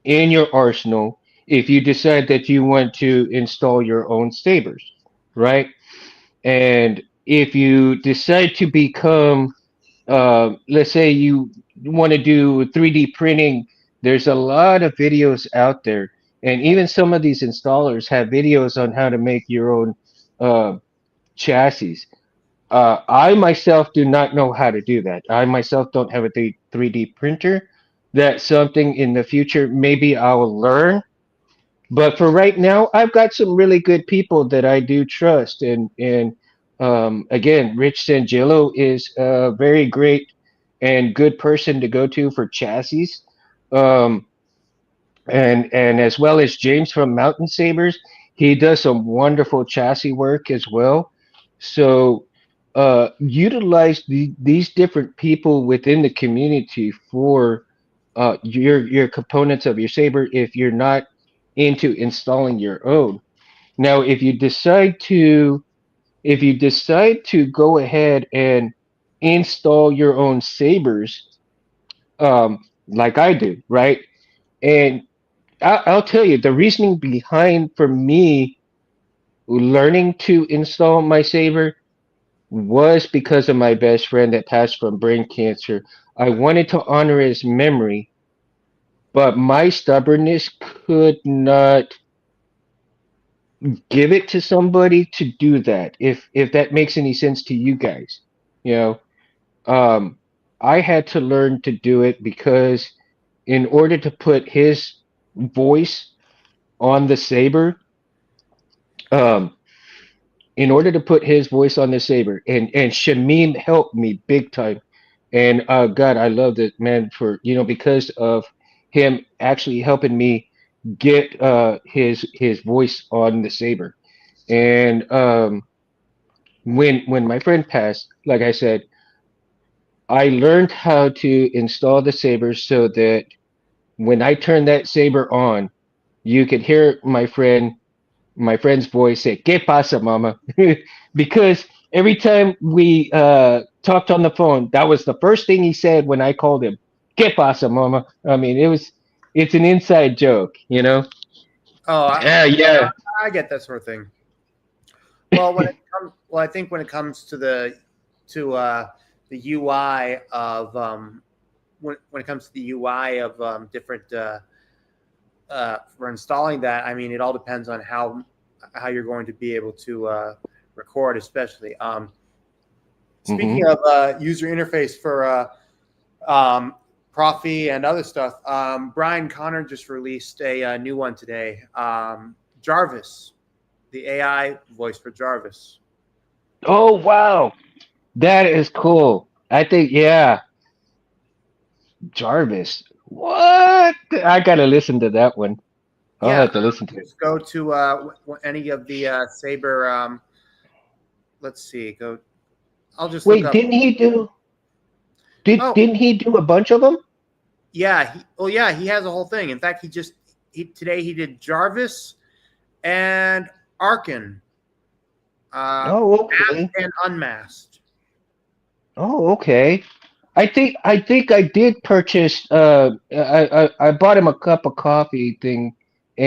Speaker 2: in your arsenal if you decide that you want to install your own sabers, right? And if you decide to become, let's say you want to do 3D printing, there's a lot of videos out there. And even some of these installers have videos on how to make your own uh, chassis. I myself do not know how to do that. I myself don't have a 3D printer. That's something in the future maybe I'll learn. But for right now, I've got some really good people that I do trust. And again, Rich Sangillo is a very great and good person to go to for chassis. Um, and as well as James from Mountain Sabers, he does some wonderful chassis work as well. So utilize these different people within the community for your components of your saber if you're not into installing your own. Now, if you decide to go ahead and install your own sabers, like I do, right? And I'll tell you the reasoning behind for me learning to install my saber was because of my best friend that passed from brain cancer. I wanted to honor his memory, but my stubbornness could not give it to somebody to do that. If that makes any sense to you guys, you know, um, I had to learn to do it because in order to put his voice on the saber, um, in order to put his voice on the saber, and Shamim helped me big time. And God, I love it, man, for because of him actually helping me get his voice on the saber. And when my friend passed, like I said, I learned how to install the saber so that when I turned that saber on, you could hear my friend's voice say "¿Qué pasa, mama?" because every time we talked on the phone, that was the first thing he said when I called him. "¿Qué pasa, mama?" I mean, it's an inside joke, you know.
Speaker 3: Oh,
Speaker 2: Yeah,
Speaker 3: yeah,
Speaker 2: yeah.
Speaker 3: I get that sort of thing. Well, I think when it comes to the UI of when it comes to the UI of different for installing that, I mean, it all depends on how you're going to be able to record, especially.
Speaker 2: Hmm.
Speaker 3: Speaking of user interface for Profi and other stuff, Brian Connor just released a new one today. Jarvis, the AI voice for Jarvis.
Speaker 2: Oh wow, that is cool. I think yeah, Jarvis. What? I gotta listen to that one. I'll
Speaker 3: Yeah,
Speaker 2: have to listen to it.
Speaker 3: just go to any of the Saber. Let's see. Go. I'll just look
Speaker 2: Wait,
Speaker 3: up. Oh,
Speaker 2: didn't he do a bunch of them?
Speaker 3: yeah. Yeah. He has a whole thing. In fact, today he did Jarvis and Arkin,
Speaker 2: Oh,
Speaker 3: masked
Speaker 2: okay.
Speaker 3: and unmasked.
Speaker 2: Oh, okay. I think I did purchase I bought him a cup of coffee thing,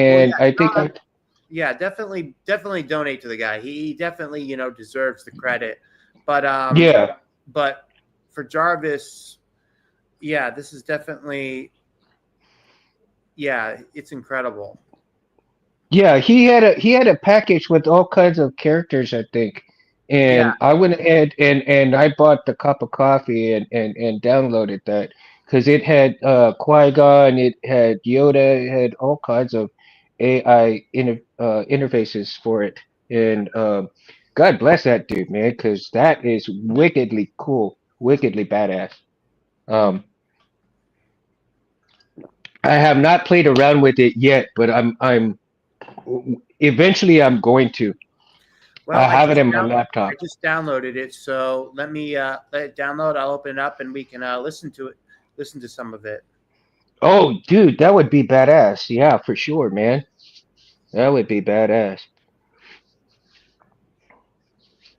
Speaker 3: Well,
Speaker 2: and I think
Speaker 3: yeah,
Speaker 2: I
Speaker 3: yeah, definitely donate to the guy. He definitely deserves the credit. But
Speaker 2: yeah.
Speaker 3: but for Jarvis, yeah, this is definitely it's incredible.
Speaker 2: Yeah, he had a package with all kinds of characters, I think.
Speaker 3: Yeah.
Speaker 2: And I went ahead and I bought the cup of coffee and downloaded that because it had Qui-Gon, it had Yoda, it had all kinds of interfaces for it. And God bless that dude, man, because that is wickedly cool, wickedly badass. Um, I have not played around with it yet, but I'm eventually I'm going to.
Speaker 3: Well,
Speaker 2: I have it in my laptop.
Speaker 3: I just downloaded it, so let me let it download. I'll open it up and we can listen to it, listen to some of it.
Speaker 2: Oh, dude, that would be badass. Yeah, for sure, man. That would be badass.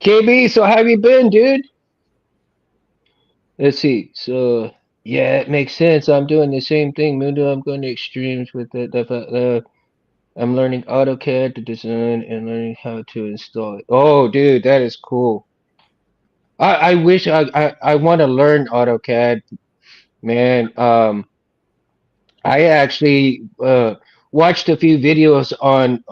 Speaker 2: KB, so how have you been, dude? Let's see. So, yeah, it makes sense. I'm doing the same thing, Mundo. I'm going to extremes with it. I'm learning AutoCAD to design and learning how to install it. Oh, dude, that is cool. I wish I want to learn AutoCAD, man. I actually watched a few videos on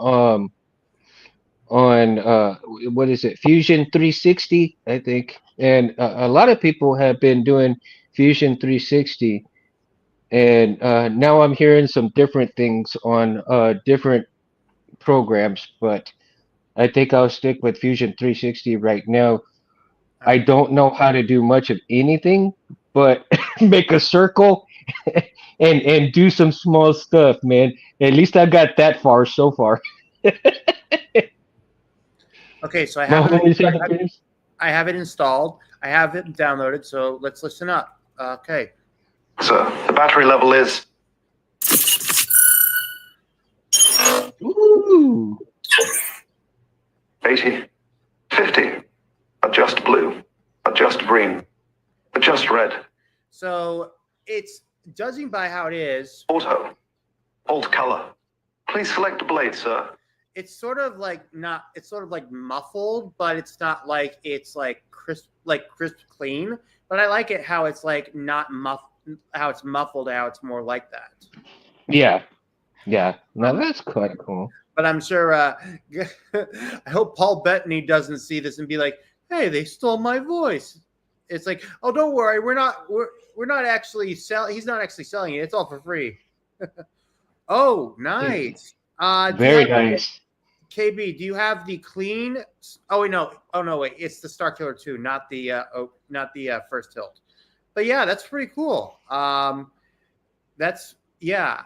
Speaker 2: what is it, Fusion 360, I think. And a lot of people have been doing Fusion 360, and now I'm hearing some different things on different programs, but I think I'll stick with Fusion 360 right now. I
Speaker 3: Um,
Speaker 2: don't know how to do much of anything but make a circle and do some small stuff, man. At least I got that far so far.
Speaker 3: okay, so
Speaker 2: My homies have the games.
Speaker 3: I have it installed. I have it downloaded. So let's listen up. Okay.
Speaker 1: Sir, the battery level is
Speaker 2: Ooh.
Speaker 1: 80, 50. Adjust blue. Adjust green. Adjust red.
Speaker 3: So it's judging by how it is.
Speaker 1: Auto. Alt color. Please select a blade, sir.
Speaker 3: It's sort of like not. It's sort of like muffled, but it's not like it's like crisp clean. But I like it how it's like not how it's muffled. How it's more like that.
Speaker 2: Yeah. Yeah. Now that's quite cool.
Speaker 3: But I'm sure. I hope Paul Bettany doesn't see this and be like, "Hey, they stole my voice." It's like, "Oh, don't worry, we're not actually selling. He's not actually selling it. It's all for free." Oh, nice.
Speaker 2: Very nice.
Speaker 3: KB, do you have the clean? Oh wait, no. Oh no, wait. It's the Star Killer 2, not the first hilt. But yeah, that's pretty cool. That's yeah.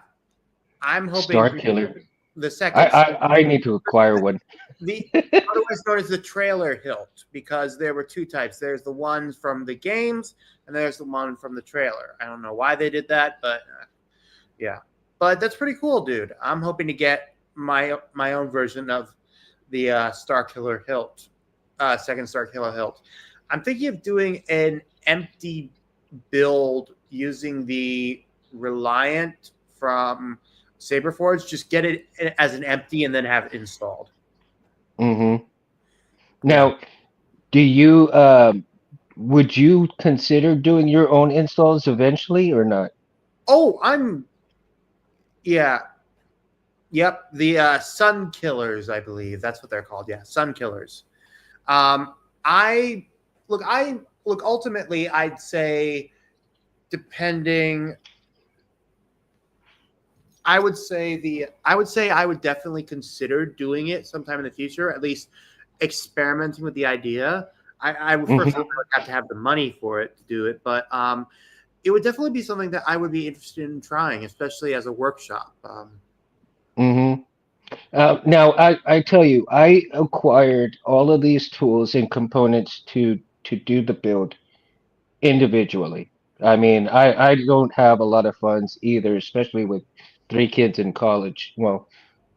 Speaker 3: I'm hoping
Speaker 2: Star Killer.
Speaker 3: the second.
Speaker 2: I need to acquire one.
Speaker 3: The otherwise known as the trailer hilt, because there were two types. There's the ones from the games, and there's the one from the trailer. I don't know why they did that, but yeah. But that's pretty cool, dude. I'm hoping to get my own version of the Star Killer hilt, second Star Killer hilt. I'm thinking of doing an empty build using the Reliant from Saberforge. Just get it as an empty and then have it installed.
Speaker 2: Mm-hmm. Now, do you would you consider doing your own installs eventually or not?
Speaker 3: Oh, yeah. Yep, the Sun Killers, I believe that's what they're called. Yeah, Sun Killers. I look. Ultimately, I'd say, depending. I would say I would definitely consider doing it sometime in the future. At least experimenting with the idea. I would first have to have the money for it to do it, but it would definitely be something that I would be interested in trying, especially as a workshop.
Speaker 2: Now, I tell you, I acquired all of these tools and components to do the build individually. I mean, I don't have a lot of funds either, especially with three kids in college. Well,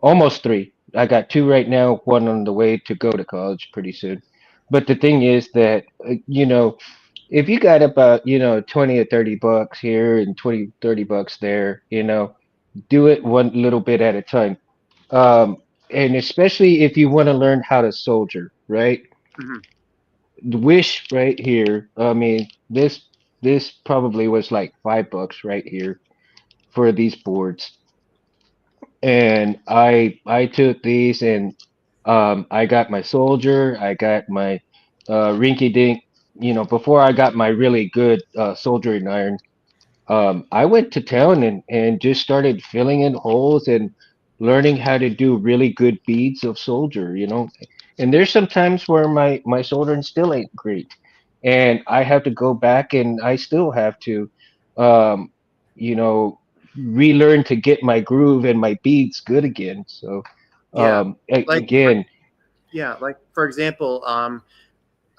Speaker 2: almost three. I got two right now, one on the way to go to college pretty soon. But the thing is that, if you got about, 20 or 30 bucks here and 20, 30 bucks there, do it one little bit at a time. Um, and especially if you want to learn how to soldier, right?
Speaker 3: Mhm.
Speaker 2: The Wish right here. I mean, this probably was like $5 right here for these boards. And I took these and I got my soldier, I got my rinky dink, before I got my really good soldering iron. I went to town and just started filling in holes and learning how to do really good beads of soldier. And there's some times where my soldering still ain't great, and I have to go back and I still have to, um, you know, relearn to get my groove and my beads good again. So,
Speaker 3: Yeah, like
Speaker 2: again,
Speaker 3: yeah, like for example,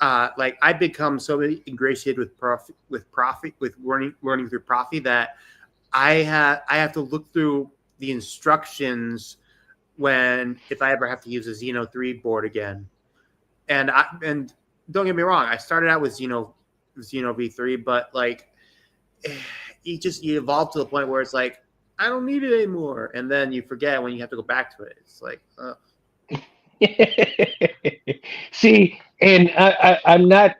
Speaker 3: like I become so ingratiated with learning through Profi that I have to look through the instructions if I ever have to use a Xeno 3 board again. And don't get me wrong, I started out with Xeno V3, but like you evolve to the point where it's like I don't need it anymore, and then you forget when you have to go back to it. It's like
Speaker 2: see, and I'm not,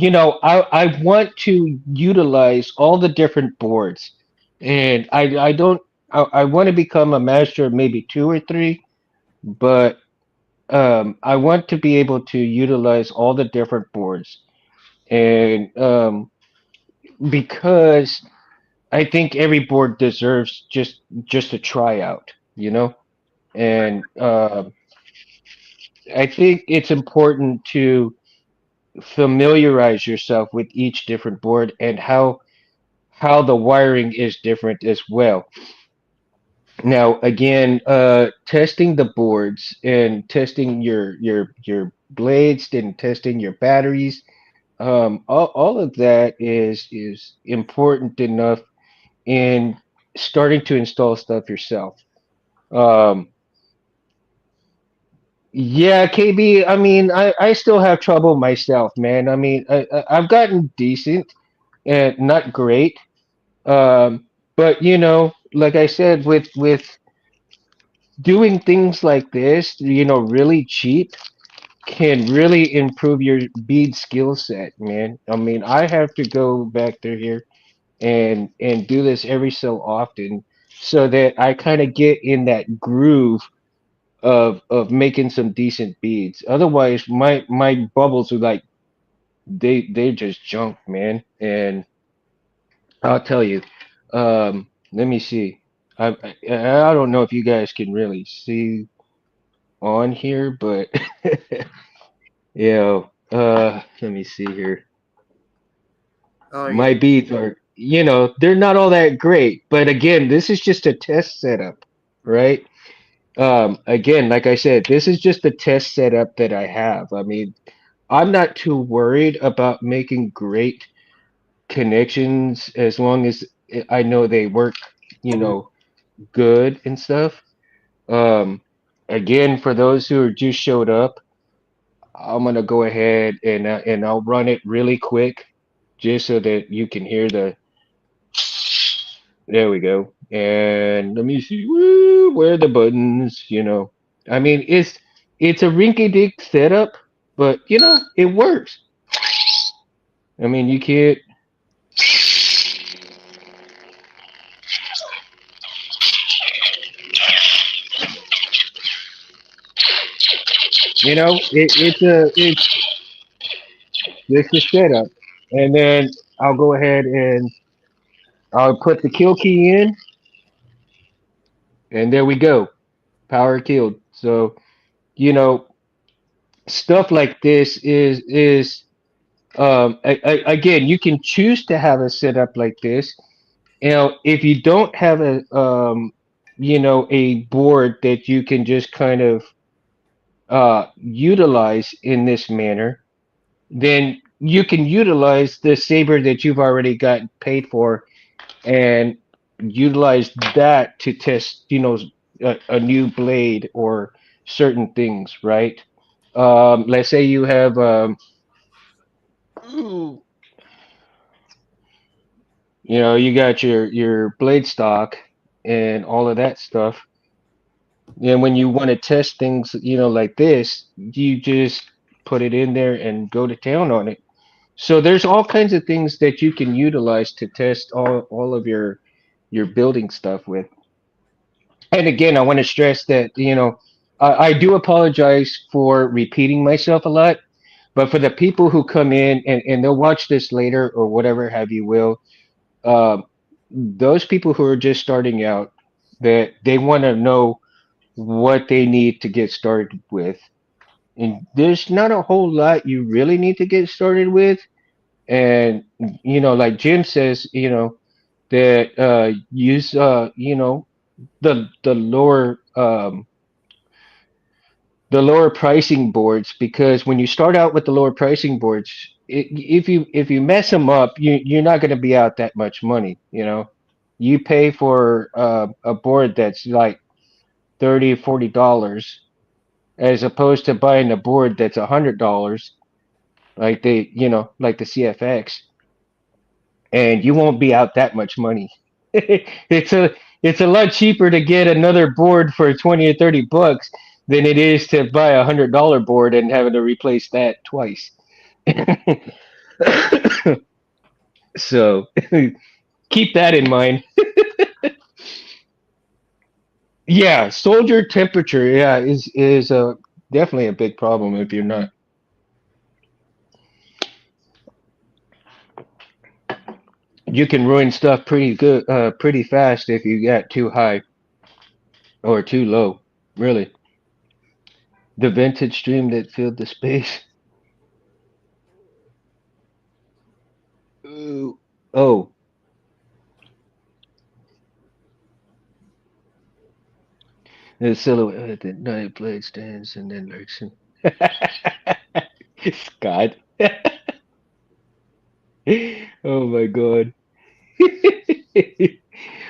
Speaker 2: I want to utilize all the different boards, and I don't, I want to become a master of maybe two or three, but I want to be able to utilize all the different boards, and because I think every board deserves just a tryout. And I think it's important to familiarize yourself with each different board and how the wiring is different as well. Now, again, testing the boards and testing your blades, then testing your batteries. All of that is important enough in starting to install stuff yourself. Um, yeah, KB. I mean, I still have trouble myself, man. I mean, I've gotten decent and not great. But like I said, with doing things like this, really cheap can really improve your bead skill set, man. I mean, I have to go back there here and do this every so often so that I kind of get in that groove of making some decent beads. Otherwise, my bubbles are like they just junk, man. And I'll tell you, let me see. I don't know if you guys can really see on here, but yeah. Let me see here.
Speaker 3: Oh yeah.
Speaker 2: My beats are, they're not all that great. But again, this is just a test setup, right? Again, like I said, this is just a test setup that I have. I mean, I'm not too worried about making great connections as long as I know they work, you know, good and stuff. Um, Again, for those who just showed up, I'm gonna go ahead and I'll run it really quick, just so that you can hear the. There we go. And let me see. Woo, where are the buttons? I mean, it's a rinky-dink setup, but it works. I mean, you can't. It's just a setup, and then I'll go ahead and I'll put the kill key in, and there we go. Power killed. So you know, stuff like this is again, you can choose to have a setup like this. If you don't have a board that you can just kind of utilize in this manner, then you can utilize the saber that you've already got paid for and utilize that to test, a new blade or certain things, right? Let's say you have, ooh, you got your blade stock and all of that stuff. And when you want to test things, like this, you just put it in there and go to town on it. So there's all kinds of things that you can utilize to test all of your building stuff with. And again, I want to stress that, I do apologize for repeating myself a lot, but for the people who come in and they'll watch this later or whatever have you will, um, those people who are just starting out, that they want to know what they need to get started with. And there's not a whole lot you really need to get started with. And, like Jim says, that use, the lower pricing boards, because when you start out with the lower pricing boards, if you mess them up, you're not going to be out that much money. You pay for a board that's like 30 $40 as opposed to buying a board that's $100, like the CFX, and you won't be out that much money. It's a lot cheaper to get another board for 20 or $30 than it is to buy $100 board and having to replace that twice. So keep that in mind. Yeah, soldier temperature, yeah, is definitely a big problem if you're not. You can ruin stuff pretty fast if you get too high or too low. Really, the vintage stream that filled the space. Ooh. Oh, the silhouette at night blade stands and then lurks in. Scott. Oh my God.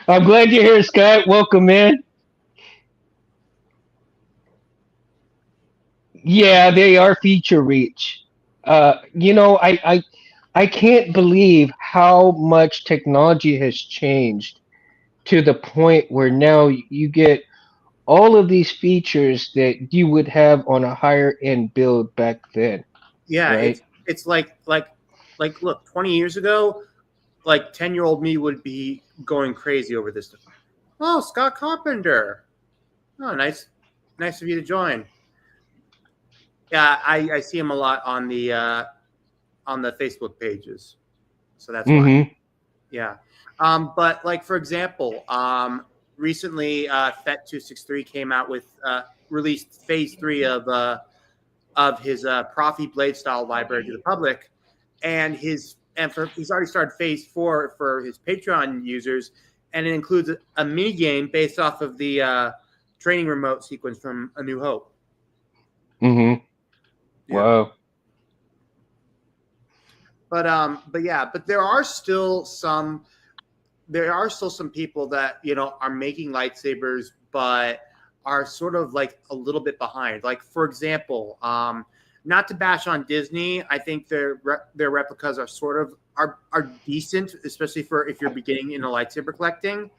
Speaker 2: I'm glad you're here, Scott. Welcome, man. Yeah, they are feature reach. I can't believe how much technology has changed to the point where now you get all of these features that you would have on a higher end build back then,
Speaker 3: Yeah,
Speaker 2: right?
Speaker 3: it's like look, 20 years ago, like 10-year-old me would be going crazy over this stuff. Oh, Scott Carpenter. Oh, nice of you to join. Yeah, I see him a lot on the Facebook pages, so that's why.
Speaker 2: Mm-hmm.
Speaker 3: Yeah, but like for example, recently FET 263 came out with released Phase 3 of his Profi Blade style library to the public, and he's already started Phase 4 for his Patreon users, and it includes a mini game based off of the training remote sequence from A New Hope.
Speaker 2: Mm-hmm.
Speaker 3: Yeah.
Speaker 2: Wow.
Speaker 3: But yeah, but there are still some people that are making lightsabers, but are sort of like a little bit behind. Like for example, not to bash on Disney, I think their replicas are sort of are decent, especially for if you're beginning in a lightsaber collecting.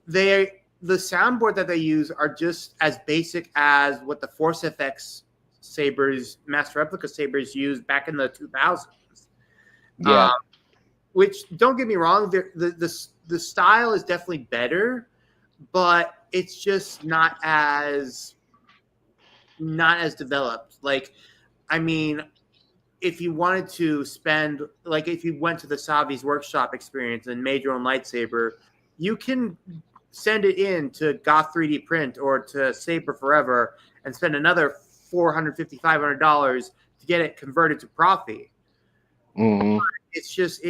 Speaker 3: The soundboard that they use are just as basic as what the Force FX sabers, Master Replica sabers used back in the 2000s.
Speaker 2: Yeah.
Speaker 3: Which don't get me wrong, the style is definitely better, but it's just not as developed. Like, I mean, if you wanted to spend, like, if you went to the Savi's workshop experience and made your own lightsaber, you can send it in to Goth 3D Print or to Saber Forever and spend another $450-$500 to get it converted to Profi.
Speaker 2: Mm-hmm.
Speaker 3: It just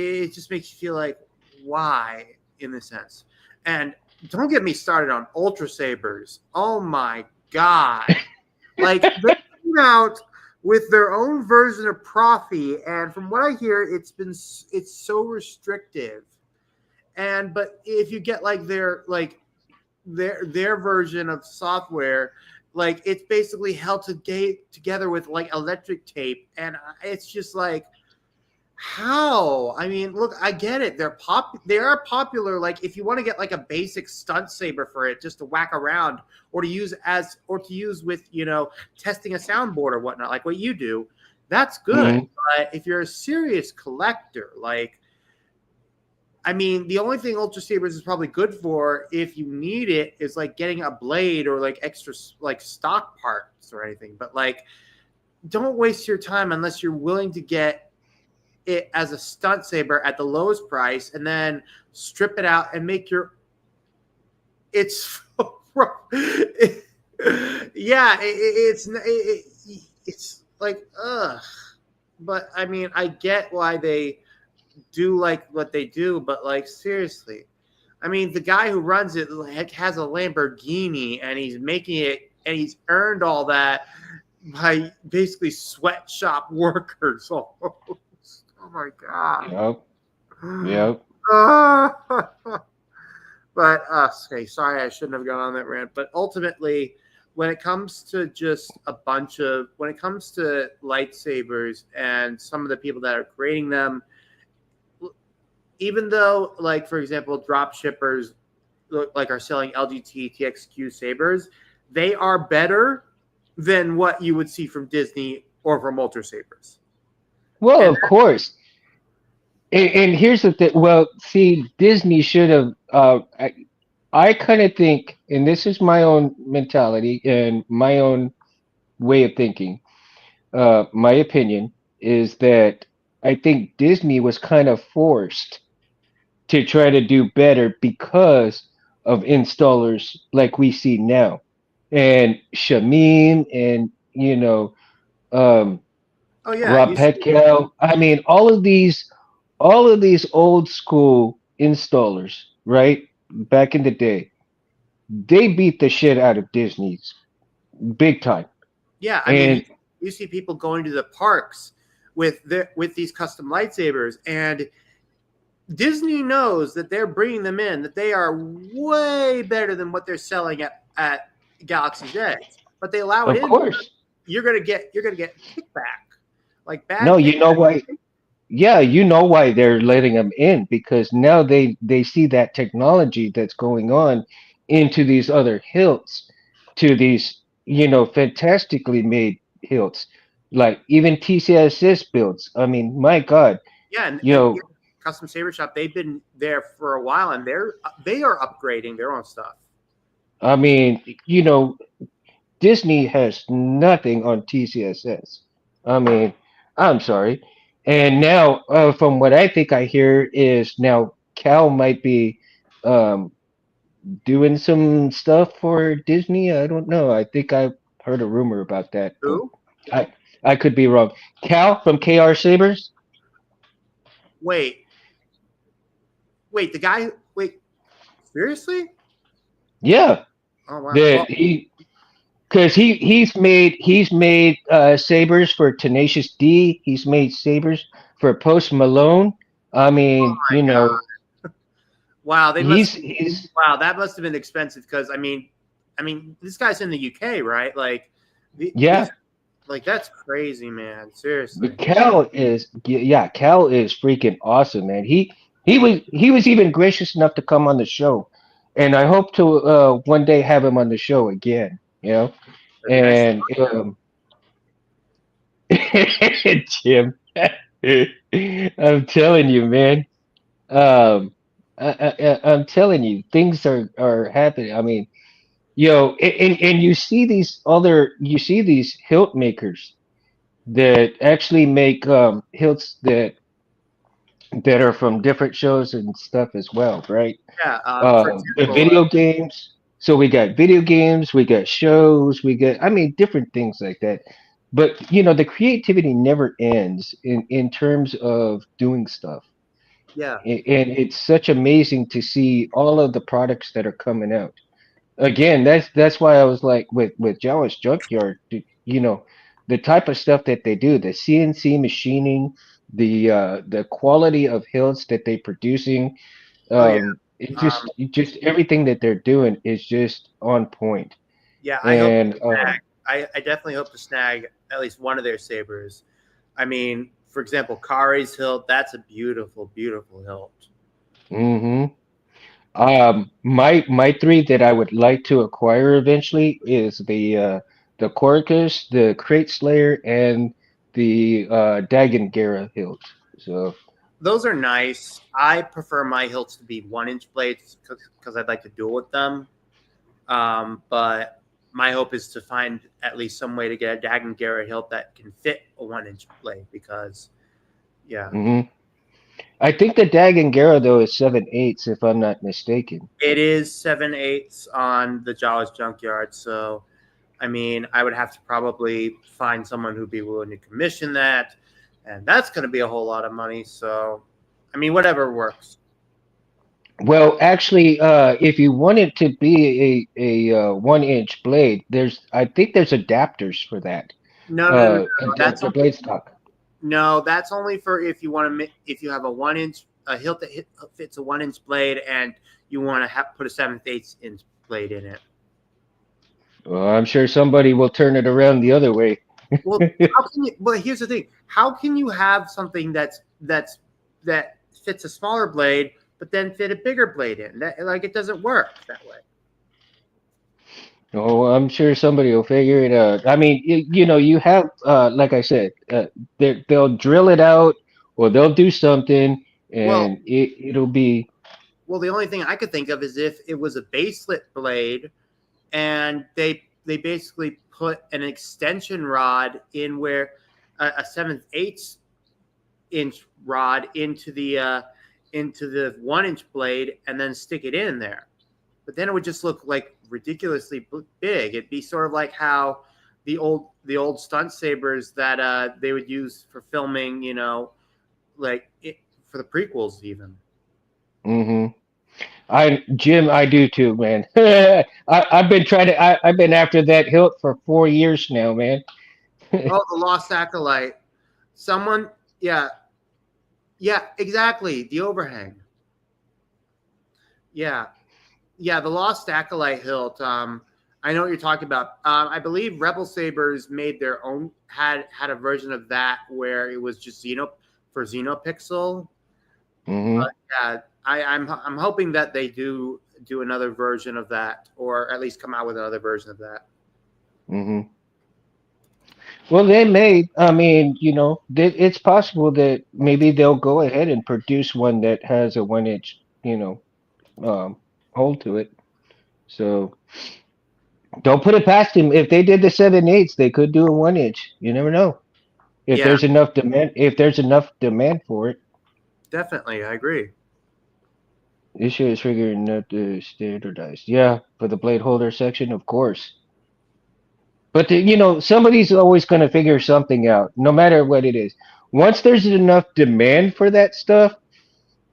Speaker 3: makes you feel like, why, in this sense. And don't get me started on Ultra Sabers. Oh my god. Like, they came out with their own version of Profi, and from what I hear, it's so restrictive. But if you get like their version of software, like, it's basically held together with like electric tape, and it's just like, how? I mean, look, I get it. They are popular. Like, if you want to get like a basic stunt saber for it, just to whack around, or to use with testing a soundboard or whatnot, like what you do, that's good.
Speaker 2: Mm-hmm.
Speaker 3: But if you're a serious collector, like, I mean, the only thing Ultra Sabers is probably good for, if you need it, is like getting a blade or like extra like stock parts or anything. But like, don't waste your time unless you're willing to get it as a stunt saber at the lowest price, and then strip it out and make your. It's yeah, it's like, ugh. But I mean, I get why they do like what they do, but like, seriously, I mean, the guy who runs it has a Lamborghini, and he's making it, and he's earned all that by basically sweatshop workers. Oh my god.
Speaker 2: Yep. Yep.
Speaker 3: But okay, sorry, I shouldn't have gone on that rant. But ultimately, when it comes to lightsabers and some of the people that are creating them, even though, like, for example, drop shippers are selling LGT TXQ sabers, they are better than what you would see from Disney or from Ultra Sabers.
Speaker 2: Well,
Speaker 3: And
Speaker 2: of course. And here's the thing. Well, see, Disney should have. I kind of think, and this is my own mentality and my own way of thinking. My opinion is that I think Disney was kind of forced to try to do better because of installers like we see now, and Shamim, and um,
Speaker 3: oh yeah,
Speaker 2: Rob Petkel. I mean, all of these old school installers, right? Back in the day, they beat the shit out of Disney's big time.
Speaker 3: yeah. I mean,
Speaker 2: And
Speaker 3: You see people going to the parks with these custom lightsabers, and Disney knows that they're bringing them in, that they are way better than what they're selling at Galaxy's Edge, but they allow it
Speaker 2: Of
Speaker 3: in.
Speaker 2: course.
Speaker 3: You're gonna get kickback, like bad.
Speaker 2: No, you know why? Yeah, you know why they're letting them in, because now they see that technology that's going on into these other hilts, to these, fantastically made hilts, like even TCSS builds. I mean, my God,
Speaker 3: Yeah, and
Speaker 2: you know,
Speaker 3: Custom Saber Shop, they've been there for a while, and they are upgrading their own stuff.
Speaker 2: I mean, Disney has nothing on TCSS. I mean, I'm sorry. And now, from what I think I hear is now Cal might be um, doing some stuff for Disney. I don't know. I think I heard a rumor about that, but
Speaker 3: Who?
Speaker 2: I I could be wrong. Cal from KR Sabers?
Speaker 3: Wait, the guy. Wait, seriously?
Speaker 2: Yeah,
Speaker 3: Oh wow.
Speaker 2: that because he's made sabers for Tenacious D. He's made sabers for Post Malone. I mean,
Speaker 3: My God. Wow,
Speaker 2: he's
Speaker 3: wow, that must have been expensive because this guy's in the UK, right? Like,
Speaker 2: yeah.
Speaker 3: like that's crazy, man. Seriously.
Speaker 2: But Cal is freaking awesome, man. He was even gracious enough to come on the show, and I hope to one day have him on the show again.
Speaker 3: That'd be nice.
Speaker 2: And Jim, I'm telling you, man. I'm telling you, things are happening. I mean, and you see these hilt makers that actually make hilts that are from different shows and stuff as well, right?
Speaker 3: Yeah. For
Speaker 2: The
Speaker 3: example,
Speaker 2: video games. So we got video games, we got shows, I mean, different things like that. But the creativity never ends in terms of doing stuff.
Speaker 3: yeah.
Speaker 2: And it's such amazing to see all of the products that are coming out. Again, that's why I was like with Jawas Junkyard, the type of stuff that they do, the CNC machining, the quality of hills that they're producing,
Speaker 3: Oh yeah.
Speaker 2: it just everything that they're doing is just on point.
Speaker 3: Yeah.
Speaker 2: And
Speaker 3: I definitely hope to snag at least one of their sabers. I mean, for example, Kari's hilt. That's a beautiful, beautiful hilt.
Speaker 2: hmm my three that I would like to acquire eventually is the Corcus, the Crate Slayer, and the Dagon Gera hilt. So
Speaker 3: Those are nice. I prefer my hilts to be 1-inch blades because I'd like to duel with them. But my hope is to find at least some way to get a Dagon Gera hilt that can fit a 1-inch blade because, yeah.
Speaker 2: mhm. I think the Dagon Gera though is 7/8 if I'm not mistaken.
Speaker 3: It is 7/8 on the Jawas Junkyard. So, I mean, I would have to probably find someone who'd be willing to commission that. And that's going to be a whole lot of money. So, I mean, whatever works.
Speaker 2: Well, actually, if you want it to be a 1-inch blade, I think there's adapters for that.
Speaker 3: No.
Speaker 2: That's the blade stock.
Speaker 3: No, that's only for if you want to if you have a hilt that fits a 1-inch blade and you want to put a 7/8 inch blade in it.
Speaker 2: Well, I'm sure somebody will turn it around the other way.
Speaker 3: Well, well, here's the thing: how can you have something that fits a smaller blade, but then fit a bigger blade in? Like it doesn't work that way.
Speaker 2: Oh, I'm sure somebody will figure it out. I mean, you have, like I said, they'll drill it out or they'll do something,
Speaker 3: Well,
Speaker 2: and it'll be.
Speaker 3: well, the only thing I could think of is if it was a baselit blade, and they basically put an extension rod in where a 7/8 inch rod into the 1-inch blade, and then stick it in there. But then it would just look like ridiculously big. It'd be sort of like how the old stunt sabers that they would use for filming, for the prequels even.
Speaker 2: hmm Jim, I do too, man. I've been after that hilt for 4 years now, man.
Speaker 3: Oh, the Lost Acolyte. Someone, yeah, yeah, exactly. The overhang. Yeah, yeah, the Lost Acolyte hilt. I know what you're talking about. I believe Rebel Sabers made their own had a version of that where it was just Xenopixel.
Speaker 2: Hmm.
Speaker 3: Yeah, I'm hoping that they do another version of that, or at least come out with another version of that.
Speaker 2: Hmm. Well, they may. I mean, it's possible that maybe they'll go ahead and produce one that has a 1 inch, um, hole to it. So don't put it past him. If they did the 7/8, they could do a 1 inch. You never know. If
Speaker 3: Yeah,
Speaker 2: there's enough demand, for it,
Speaker 3: definitely, I agree.
Speaker 2: issue is figuring out the standardized. Yeah, for the blade holder section, of course. But somebody's always going to figure something out, no matter what it is. Once there's enough demand for that stuff,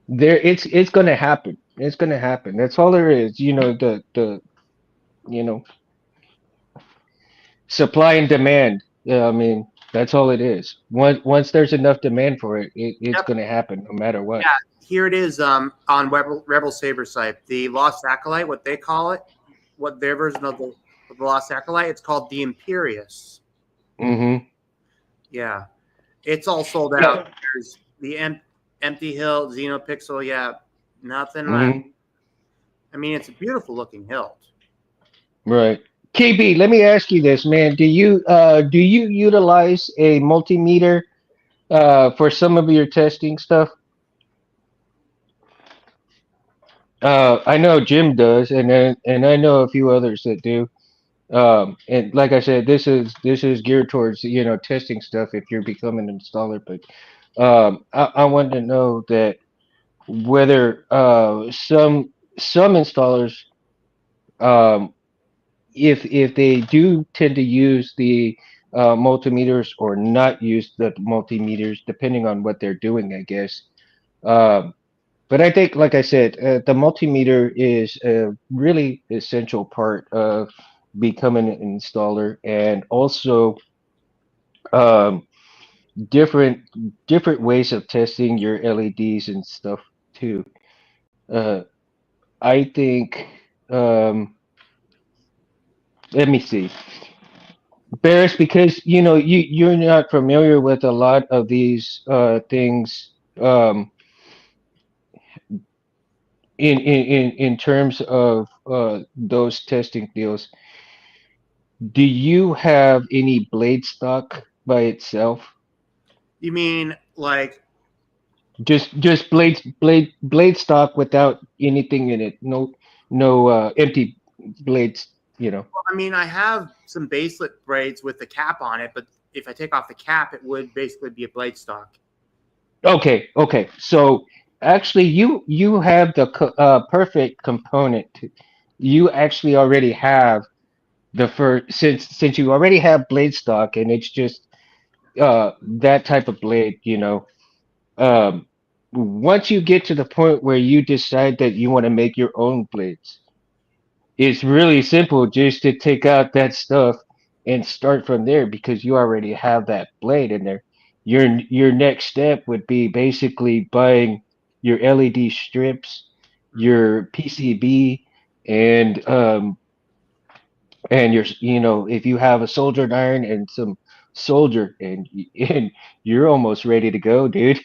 Speaker 2: it's going to happen. It's going to happen. That's all there is. The you know supply and demand. Yeah, I mean that's all it is. Once there's enough demand for it, it's
Speaker 3: Yep.
Speaker 2: going to happen no matter what.
Speaker 3: Yeah, here it is on Rebel Saber site. The Lost Acolyte, what they call it, what their version of the Lost Acolyte, it's called the Imperious.
Speaker 2: Hmm.
Speaker 3: Yeah, it's all sold out.
Speaker 2: Yeah.
Speaker 3: There's the Empty Hill, Xenopixel. Yeah, nothing left.
Speaker 2: Hmm.
Speaker 3: I mean, it's a beautiful looking hilt.
Speaker 2: Right. KB, let me ask you this, man. Do you utilize a multimeter for some of your testing stuff? I know Jim does, and I know a few others that do. And like I said, this is geared towards testing stuff if you're becoming an installer. But I wanted to know that whether some installers, um, if they do tend to use the multimeters or not use the multimeters, depending on what they're doing, I guess. Um, but I think, like I said, the multimeter is a really essential part of becoming an installer, and also um, different different ways of testing your LEDs and stuff too. Uh, I think. Let me see, Barris, because you're not familiar with a lot of these things in terms of those testing deals. Do you have any blade stock by itself?
Speaker 3: You mean like?
Speaker 2: Just blade stock without anything in it. No empty blades. You know.
Speaker 3: I mean, I have some baselit braids with the cap on it, but if I take off the cap, it would basically be a blade stock.
Speaker 2: Okay. Okay. So actually, you have the perfect component. You actually already have the first, since you already have blade stock, and it's just that type of blade. Um, Once you get to the point where you decide that you want to make your own blades, it's really simple just to take out that stuff and start from there, because you already have that blade in there. Your next step would be basically buying your LED strips, your PCB, and your, if you have a soldiered iron and some solder, and you're almost ready to go, dude.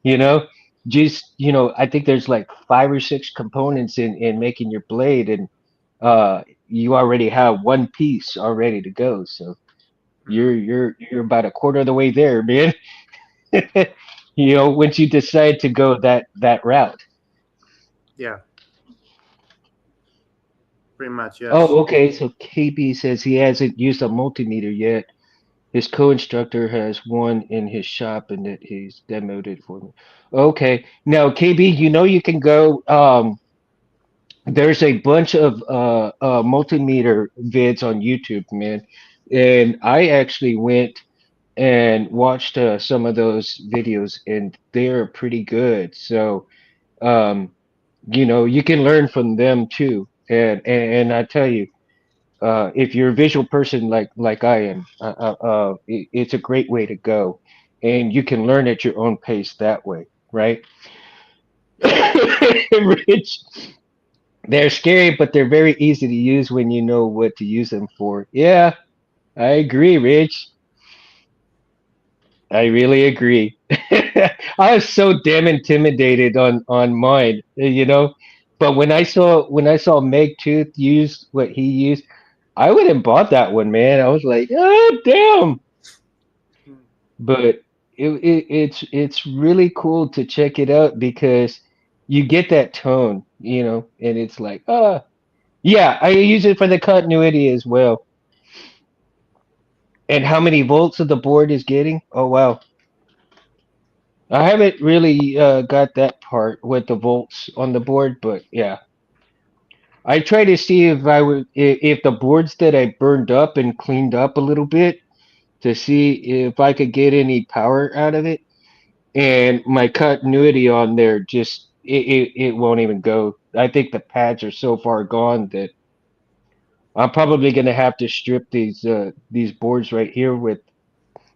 Speaker 2: you know just I think there's like 5 or 6 components in making your blade, and you already have one piece all ready to go. So
Speaker 3: Mm-hmm.
Speaker 2: you're about a quarter of the way there, man. Once you decide to go that route.
Speaker 3: Yeah, pretty much. Yes.
Speaker 2: Oh, okay. So KB says he hasn't used a multimeter yet. His co-instructor has one in his shop, and that he's demoed it for me. Okay. Now, KB, you can go. There's a bunch of multimeter vids on YouTube, man, and I actually went and watched some of those videos, and they're pretty good. So, you can learn from them too. And I tell you, if you're a visual person like I am, it's a great way to go, and you can learn at your own pace that way, right? Rich, they're scary, but they're very easy to use when you know what to use them for. Yeah, I agree, Rich. I really agree. I was so damn intimidated on mine, you know. But when I saw Meg Tooth use what he used, I would have bought that one, man. I was like, oh damn. But it's really cool to check it out because you get that tone, and it's like, yeah, I use it for the continuity as well. And how many volts of the board is getting? Oh wow. I haven't really got that part with the volts on the board, but yeah, I try to see if the boards that I burned up and cleaned up a little bit to see if I could get any power out of it, and my continuity on there just it won't even go. I think the pads are so far gone that I'm probably gonna have to strip these boards right here with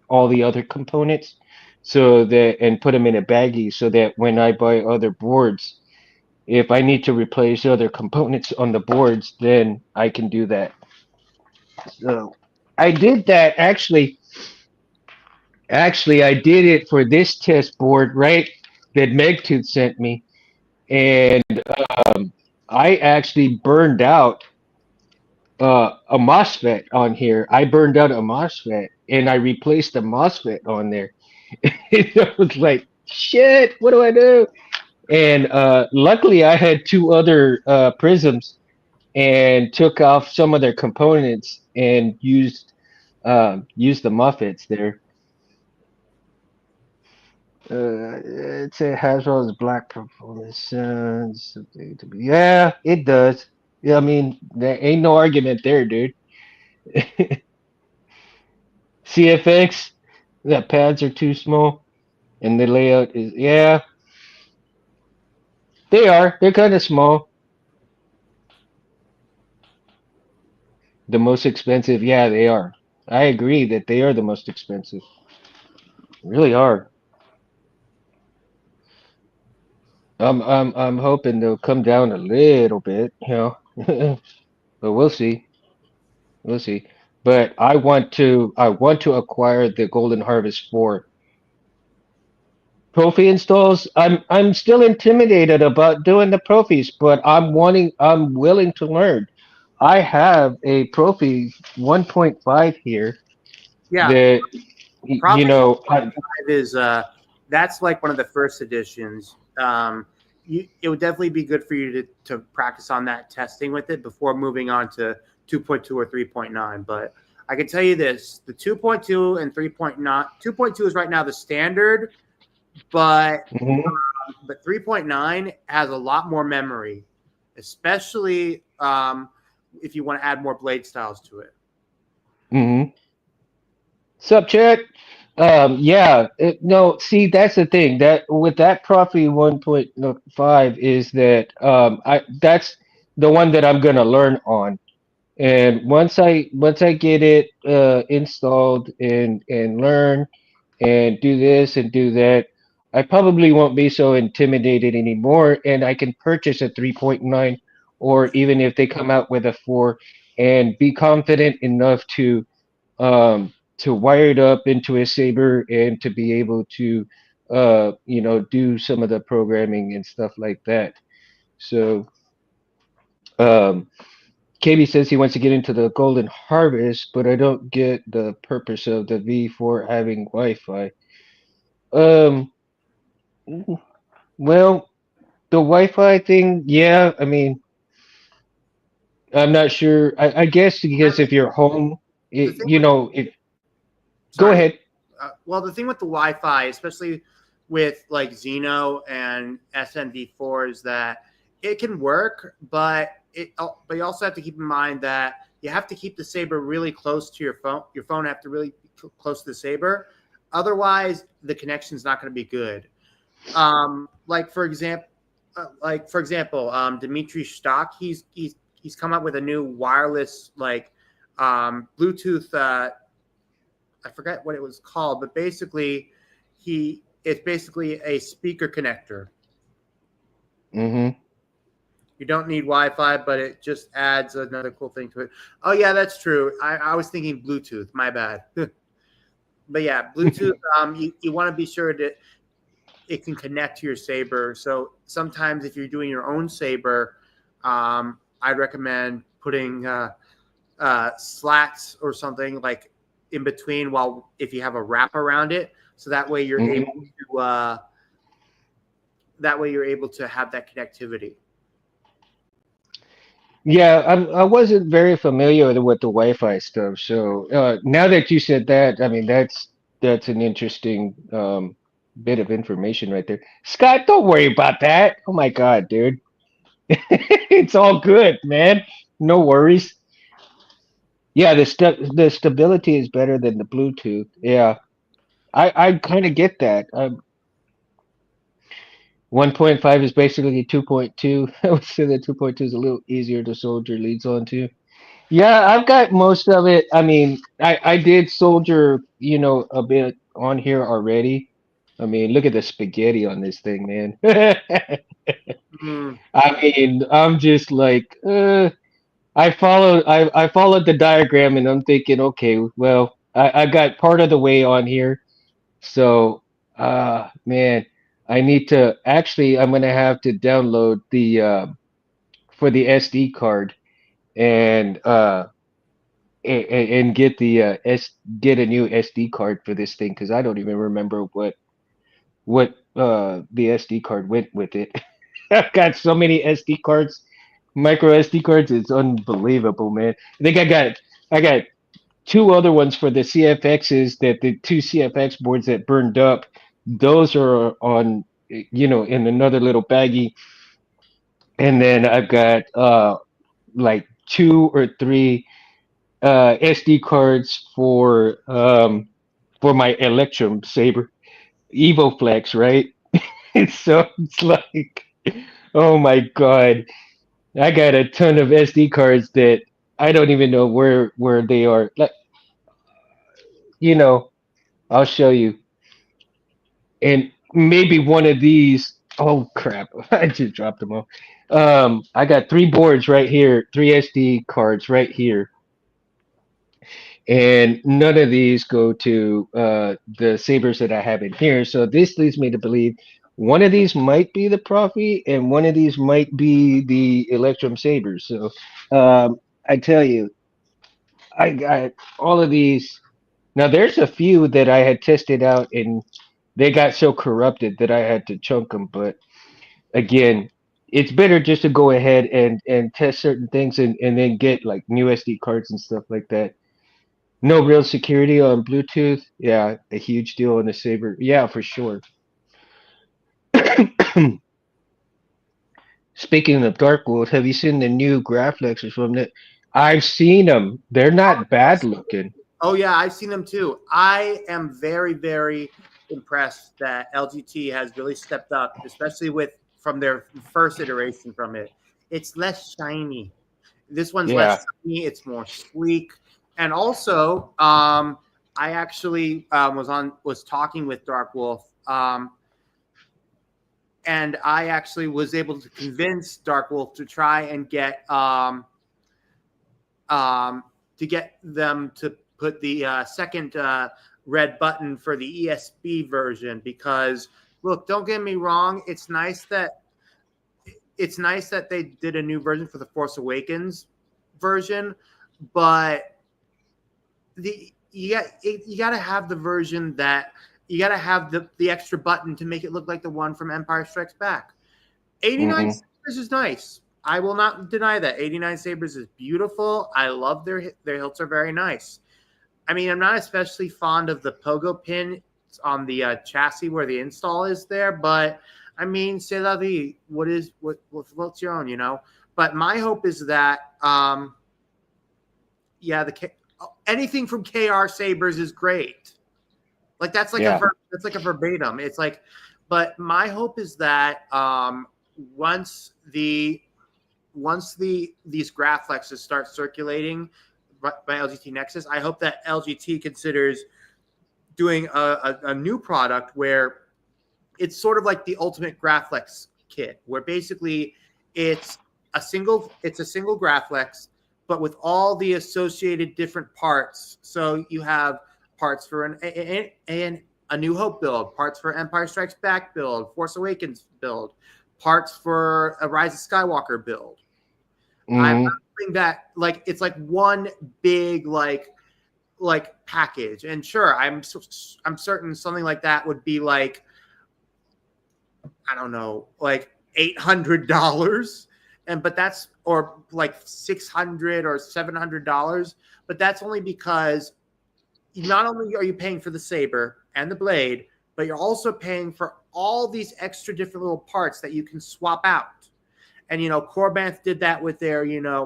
Speaker 2: all the other components so that and put them in a baggie so that when I buy other boards, if I need to replace other components on the boards, then I can do that. So I did that actually. Actually, I did it for this test board, right? That Megtooth sent me, and I actually burned out a MOSFET on here. I burned out a MOSFET, and I replaced the MOSFET on there. It was like, shit, what do I do? And luckily, I had two other prisms and took off some of their components and used the Muffets there. It's a Hasbro's black performance. Yeah, it does. Yeah, I mean, there ain't no argument there, dude. CFX, the pads are too small, and the layout is yeah, they are. They're kind of small. The most expensive, yeah, they are. I agree that they are the most expensive. Really are. I'm hoping they'll come down a little bit, but we'll see. We'll see. But I want to acquire the Golden Harvest 4 Profi installs. I'm still intimidated about doing the Profis, but I'm willing to learn. I have a Profi 1.5 here
Speaker 3: Yeah,
Speaker 2: that
Speaker 3: Prophet
Speaker 2: I,
Speaker 3: 5 is that's like one of the first editions. It would definitely be good for you to practice on that testing with it before moving on to 2.2 or 3.9. But I can tell you this: the 2.2 and 3.9, 2.2 is right now the standard, but
Speaker 2: Mhm,
Speaker 3: 3.9 has a lot more memory, especially if you want to add more blade styles to it.
Speaker 2: mhm. Sup, chat? Yeah, no, see, that's the thing that with that Profi 1.5 is that that's the one that I'm gonna learn on. And once I get it installed and learn and do this and do that, I probably won't be so intimidated anymore, and I can purchase a 3.9 or even if they come out with a 4 and be confident enough to wire it up into a Saber and to be able to do some of the programming and stuff like that. So um KB says he wants to get into the Golden Harvest, but I don't get the purpose of the V4 having Wi-Fi. Um, well, the Wi-Fi thing, yeah, I mean, I'm not sure. I guess because if you're home,
Speaker 3: The thing with
Speaker 2: if go
Speaker 3: sorry,
Speaker 2: ahead.
Speaker 3: well, the thing with the Wi-Fi, especially with like Xeno and SNV4, is that it can work, but you also have to keep in mind that you have to keep the Saber really close to your phone. Your phone have to really be close to the Saber, otherwise the connection's not going to be good. Like for example, Dmitry Stock, he's come up with a new wireless like Bluetooth. I forget what it was called, but basically, it's basically a speaker connector.
Speaker 2: Mm-hmm.
Speaker 3: You don't need Wi-Fi, but it just adds another cool thing to it. Oh yeah, that's true. I was thinking Bluetooth. My bad. But yeah, Bluetooth. You want to be sure that it can connect to your Saber. So sometimes if you're doing your own Saber, I'd recommend putting slats or something like in between if you have a wrap around it, so that way you're able to have that connectivity.
Speaker 2: Yeah, I wasn't very familiar with the Wi-Fi stuff. So now that you said that, I mean that's an interesting bit of information right there. Scott, don't worry about that. Oh my God, dude. It's all good, man. No worries. Yeah, the stability is better than the Bluetooth. Yeah, I kind of get that. 1.5 is basically 2.2. I would say that 2.2 is a little easier to soldier leads onto. Yeah, I've got most of it. I mean, I did soldier, a bit on here already. I mean, look at the spaghetti on this thing, man.
Speaker 3: Mm.
Speaker 2: I mean, I'm just like, I followed the diagram and I'm thinking, okay, well, I got part of the way on here. So, man, I need to actually, I'm gonna have to download the for the SD card and and get the get a new SD card for this thing because I don't even remember what the SD card went with it. I've got so many SD cards, micro SD cards. It's unbelievable, man. I think I got two other ones for the CFXs that the two CFX boards that burned up. Those are on in another little baggie, and then I've got like two or three SD cards for my Electrum Saber EvoFlex, right? So it's like, oh my God, I got a ton of SD cards that I don't even know where they are. Like, you know, I'll show you. And maybe one of these. Oh crap! I just dropped them all. I got three boards right here, three SD cards right here, and none of these go to the sabers that I have in here. So this leads me to believe one of these might be the Profi, and one of these might be the Electrum Sabers. So I tell you, I got all of these. Now there's a few that I had tested out, and they got so corrupted that I had to chunk them. But again, it's better just to go ahead and test certain things and then get like new SD cards and stuff like that. No real security on Bluetooth. Yeah, a huge deal on the Saber. Yeah, for sure. Speaking of Dark World, have you seen the new Graflexes from it? I've seen them. They're not bad looking.
Speaker 3: Oh yeah, I've seen them too. I am very, very impressed that LGT has really stepped up, especially from their first iteration from it. It's less shiny. This one's
Speaker 2: Yeah.
Speaker 3: less shiny. It's more sleek, and also, I actually was talking with Dark Wolf, and I actually was able to convince Dark Wolf to try and get them to put the second red button for the ESB version, because look, don't get me wrong, it's nice that they did a new version for the Force Awakens version, but you got to have the version that you got to have the extra button to make it look like the one from Empire Strikes Back. 89 Sabers is nice. I will not deny that. 89 Sabers is beautiful. I love their hilts are very nice. I mean, I'm not especially fond of the pogo pin on the chassis where the install is there, but I mean, c'est la vie. What's your own, But my hope is that, anything from KR Sabers is great. Like that's like that's like a verbatim. It's like, but my hope is that once the these Graflexes start circulating by LGT Nexus, I hope that LGT considers doing a new product where it's sort of like the ultimate Graflex kit, where basically it's a single Graflex, but with all the associated different parts. So you have parts for a New Hope build, parts for Empire Strikes Back build, Force Awakens build, parts for a Rise of Skywalker build. I'm hoping that like it's like one big like package. And sure, I'm certain something like that would be like, I don't know, like $800, but that's, or like $600 or $700, but that's only because not only are you paying for the saber and the blade, but you're also paying for all these extra different little parts that you can swap out. And, Corbanth did that with their,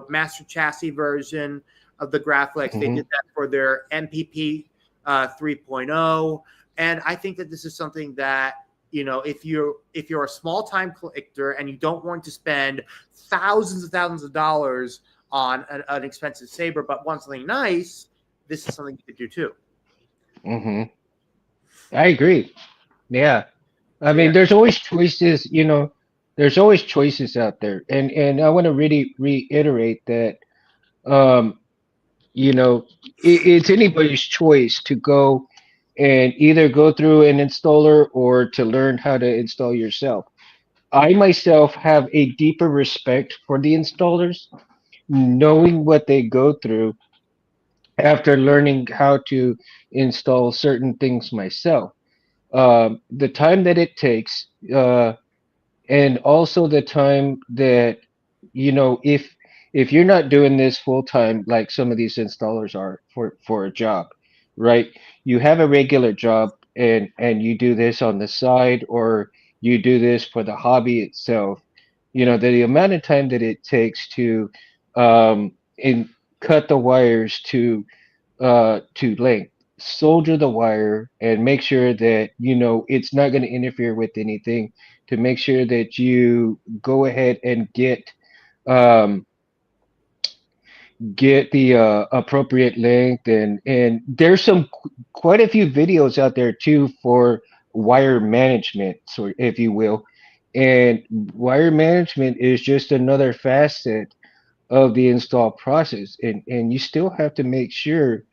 Speaker 3: Master Chassis version of the Graflex. They did that for their MPP 3.0. And I think that this is something that, if you're a small time collector and you don't want to spend thousands of dollars on an expensive saber, but want something nice, this is something you could do too.
Speaker 2: I agree. Yeah. I mean, there's always choices, there's always choices out there. And I want to really reiterate that, it's anybody's choice to go and either go through an installer or to learn how to install yourself. I myself have a deeper respect for the installers, knowing what they go through after learning how to install certain things myself. The time that it takes, and also the time that, if you're not doing this full time, like some of these installers are for a job, right? You have a regular job and you do this on the side, or you do this for the hobby itself. The amount of time that it takes to in cut the wires to length, solder the wire, and make sure that it's not going to interfere with anything, to make sure that you go ahead and um, get the appropriate length, and there's quite a few videos out there too for wire management, so if you will. And wire management is just another facet of the install process, and you still have to make sure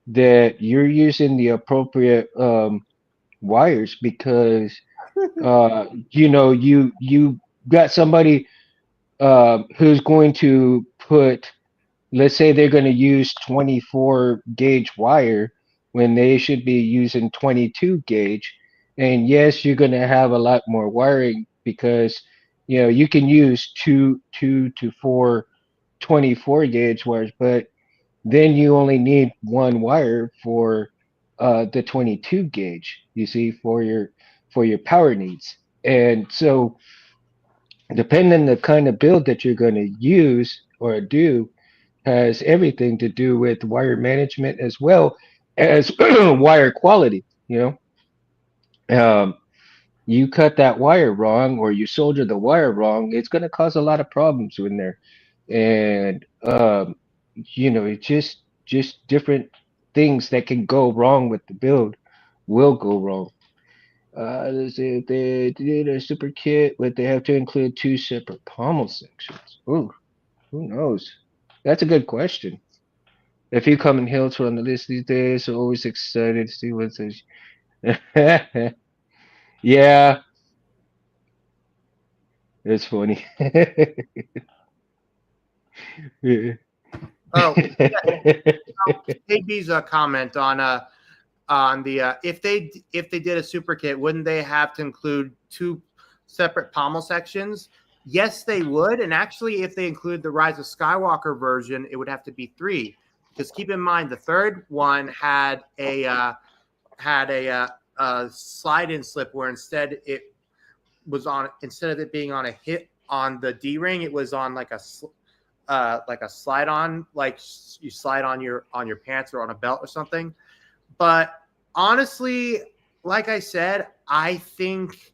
Speaker 2: that you're using the appropriate wires, because you got somebody who's going to put, let's say they're going to use 24 gauge wire when they should be using 22 gauge. And yes, you're going to have a lot more wiring, because you can use two to four 24 gauge wires, but then you only need one wire for the 22 gauge, you see, for your power needs. And so depending on the kind of build that you're going to use or do, has everything to do with wire management as well as wire quality. Um, you cut that wire wrong, or you solder the wire wrong, it's going to cause a lot of problems in there. And it's just different things that can go wrong with the build will go wrong. Let's see, if they did a super kit, would they have to include two separate pommel sections? Ooh, who knows? That's a good question. A few common hills were on the list these days, so always excited to see what's. Yeah, it's funny.
Speaker 3: Oh, KB's comment on the if they did a super kit, wouldn't they have to include two separate pommel sections? Yes, they would. And actually, if they include the Rise of Skywalker version, it would have to be three. Because keep in mind, the third one had a slide-in slip where instead of it being on a hit on the D-ring, it was on like a slide-on, like you slide on your pants or on a belt or something. But honestly, like I said, I think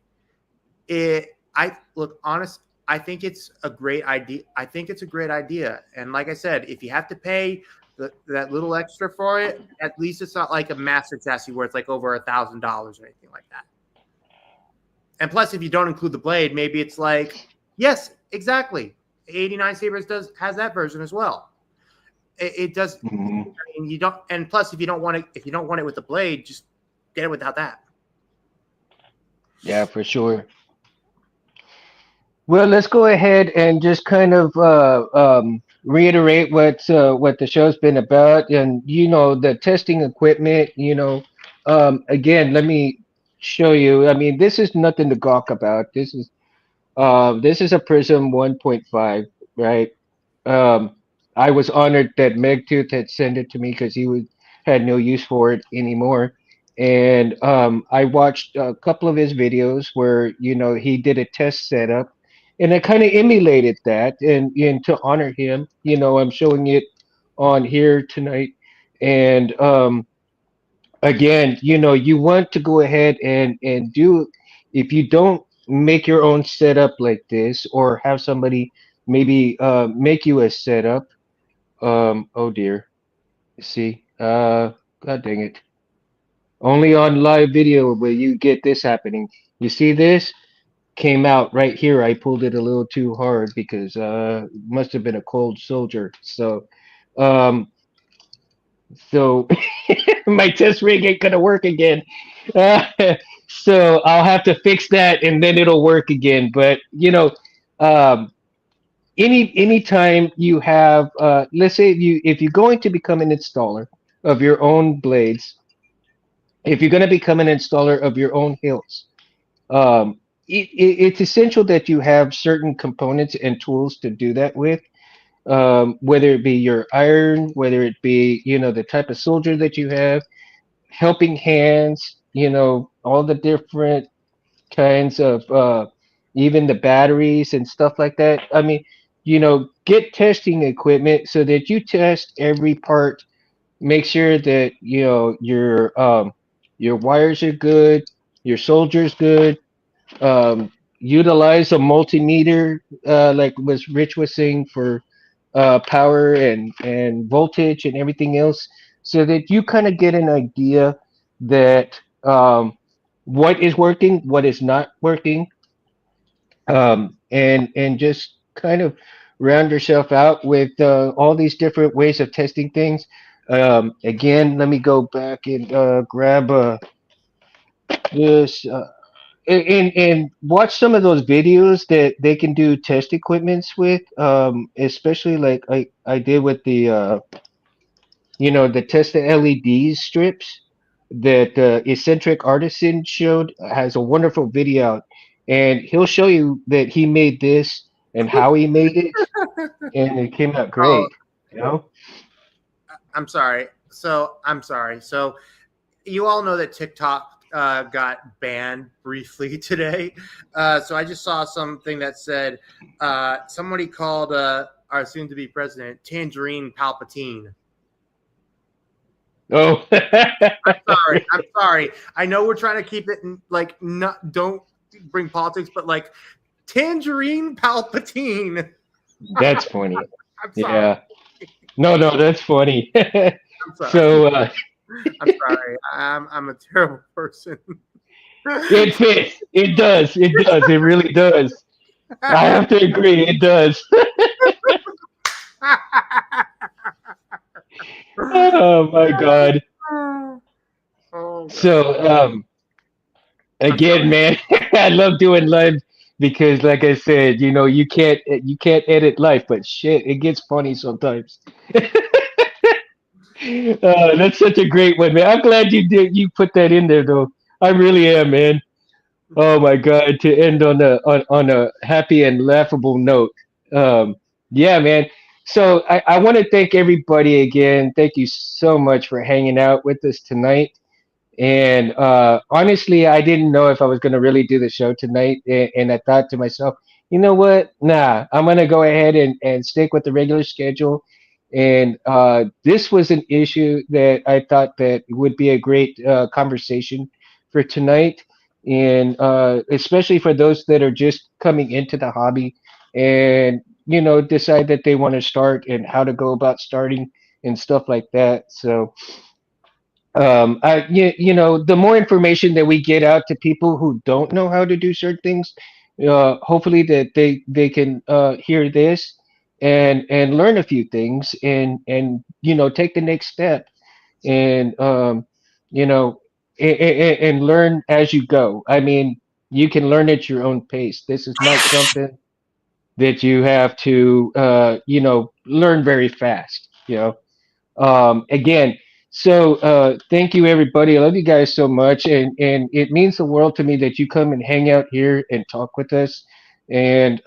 Speaker 3: I think it's a great idea. I think it's a great idea. And like I said, if you have to pay that little extra for it, at least it's not like a master chassis where it's like over $1,000 or anything like that. And plus, if you don't include the blade, maybe it's like, yes, exactly. 89 Sabres has that version as well. It does.
Speaker 2: Mm-hmm.
Speaker 3: I mean, you don't. And plus, if you don't want it with the blade, just get it without that.
Speaker 2: Yeah, for sure. Well, let's go ahead and just kind of reiterate what the show's been about, and the testing equipment. Again, let me show you. I mean, this is nothing to gawk about. This is a Prism 1.5, right? Um, I was honored that Megtooth had sent it to me because had no use for it anymore. And I watched a couple of his videos where he did a test setup, and I kind of emulated that. And to honor him, I'm showing it on here tonight. And again, you want to go ahead and do, if you don't make your own setup like this, or have somebody maybe make you a setup. Oh dear. See, God dang it. Only on live video will you get this happening. You see this? Came out right here. I pulled it a little too hard because must have been a cold soldier. Um, so my test rig ain't gonna work again. Uh, so I'll have to fix that and then it'll work again. But um, anytime you have, let's say if you're going to become an installer of your own blades, if you're going to become an installer of your own hills, it's essential that you have certain components and tools to do that with. Whether it be your iron, whether it be the type of soldier that you have, helping hands, all the different kinds of even the batteries and stuff like that. I mean, get testing equipment so that you test every part. Make sure that your wires are good, your soldiers good. Utilize a multimeter, like was Rich was saying, for power and voltage and everything else, so that you kind of get an idea that what is working, what is not working, and just kind of round yourself out with all these different ways of testing things. Again, let me go back and grab this. And watch some of those videos that they can do test equipments with, especially like I did with the test the LED strips that Eccentric Artisan showed. Has a wonderful video out, and he'll show you that he made this and how he made it, and it came out great.
Speaker 3: I'm sorry. So you all know that TikTok got banned briefly today. So I just saw something that said somebody called our soon-to-be president Tangerine Palpatine.
Speaker 2: Oh,
Speaker 3: I'm sorry. I know we're trying to keep it like don't bring politics, but like Tangerine Palpatine.
Speaker 2: That's funny.
Speaker 3: I'm sorry.
Speaker 2: Yeah. No, that's funny.
Speaker 3: I'm sorry.
Speaker 2: So
Speaker 3: I'm sorry. I'm a terrible person.
Speaker 2: it fits. It does. It does. It really does. I have to agree. It does. Oh my God. So again, man, I love doing live because, like I said, you can't edit life, but shit, it gets funny sometimes. That's such a great one, man. I'm glad you put that in there, though. I really am, man. Oh my God, to end on a happy and laughable note. Yeah, man. So I want to thank everybody again. Thank you so much for hanging out with us tonight. And honestly, I didn't know if I was going to really do the show tonight. And I thought to myself, you know what? Nah, I'm going to go ahead and stick with the regular schedule. And this was an issue that I thought that would be a great conversation for tonight. And especially for those that are just coming into the hobby. and decide that they want to start and how to go about starting and stuff like that. So the more information that we get out to people who don't know how to do certain things, hopefully that they can hear this and learn a few things and take the next step and you know and learn as you go. I mean, you can learn at your own pace. This is not something that you have to learn very fast. Again, so thank you everybody. I love you guys so much, and it means the world to me that you come and hang out here and talk with us, and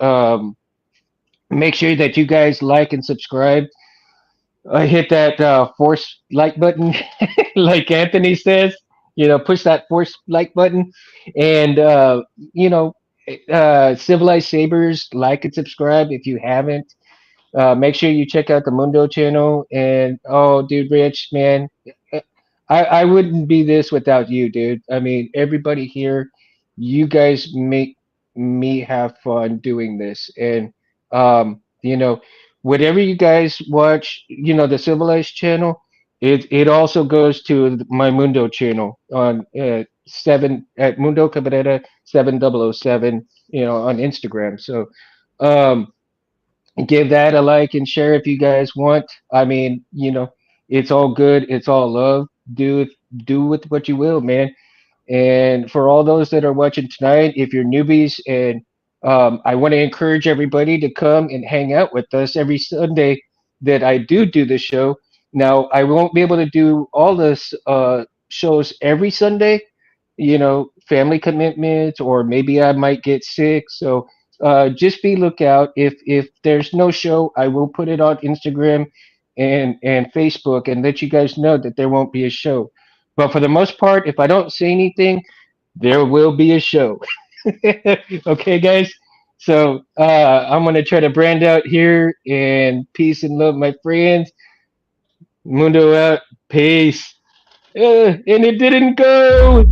Speaker 2: make sure that you guys like and subscribe. Hit that force like button, like Anthony says. Push that force like button, and you know, Civilized Sabers, like and subscribe if you haven't. Make sure you check out the Mundo channel. And oh, dude, Rich, man, I wouldn't be this without you, dude. I mean, everybody here, you guys make me have fun doing this. And whatever you guys watch, the Civilized channel, it also goes to my Mundo channel on seven at Mundo Cabrera 7007, on Instagram. So. Um, give that a like and share if you guys want. I mean, it's all good. It's all love. Do with what you will, man. And for all those that are watching tonight, if you're newbies, and I want to encourage everybody to come and hang out with us every Sunday that I do the show. Now, I won't be able to do all this shows every Sunday, family commitments, or maybe I might get sick. So just be lookout. If there's no show, I will put it on Instagram and Facebook and let you guys know that there won't be a show. But for the most part, if I don't say anything, there will be a show. Okay, guys. So I'm gonna try to brand out here, and peace and love, my friends. Mundo out. Peace. And it didn't go.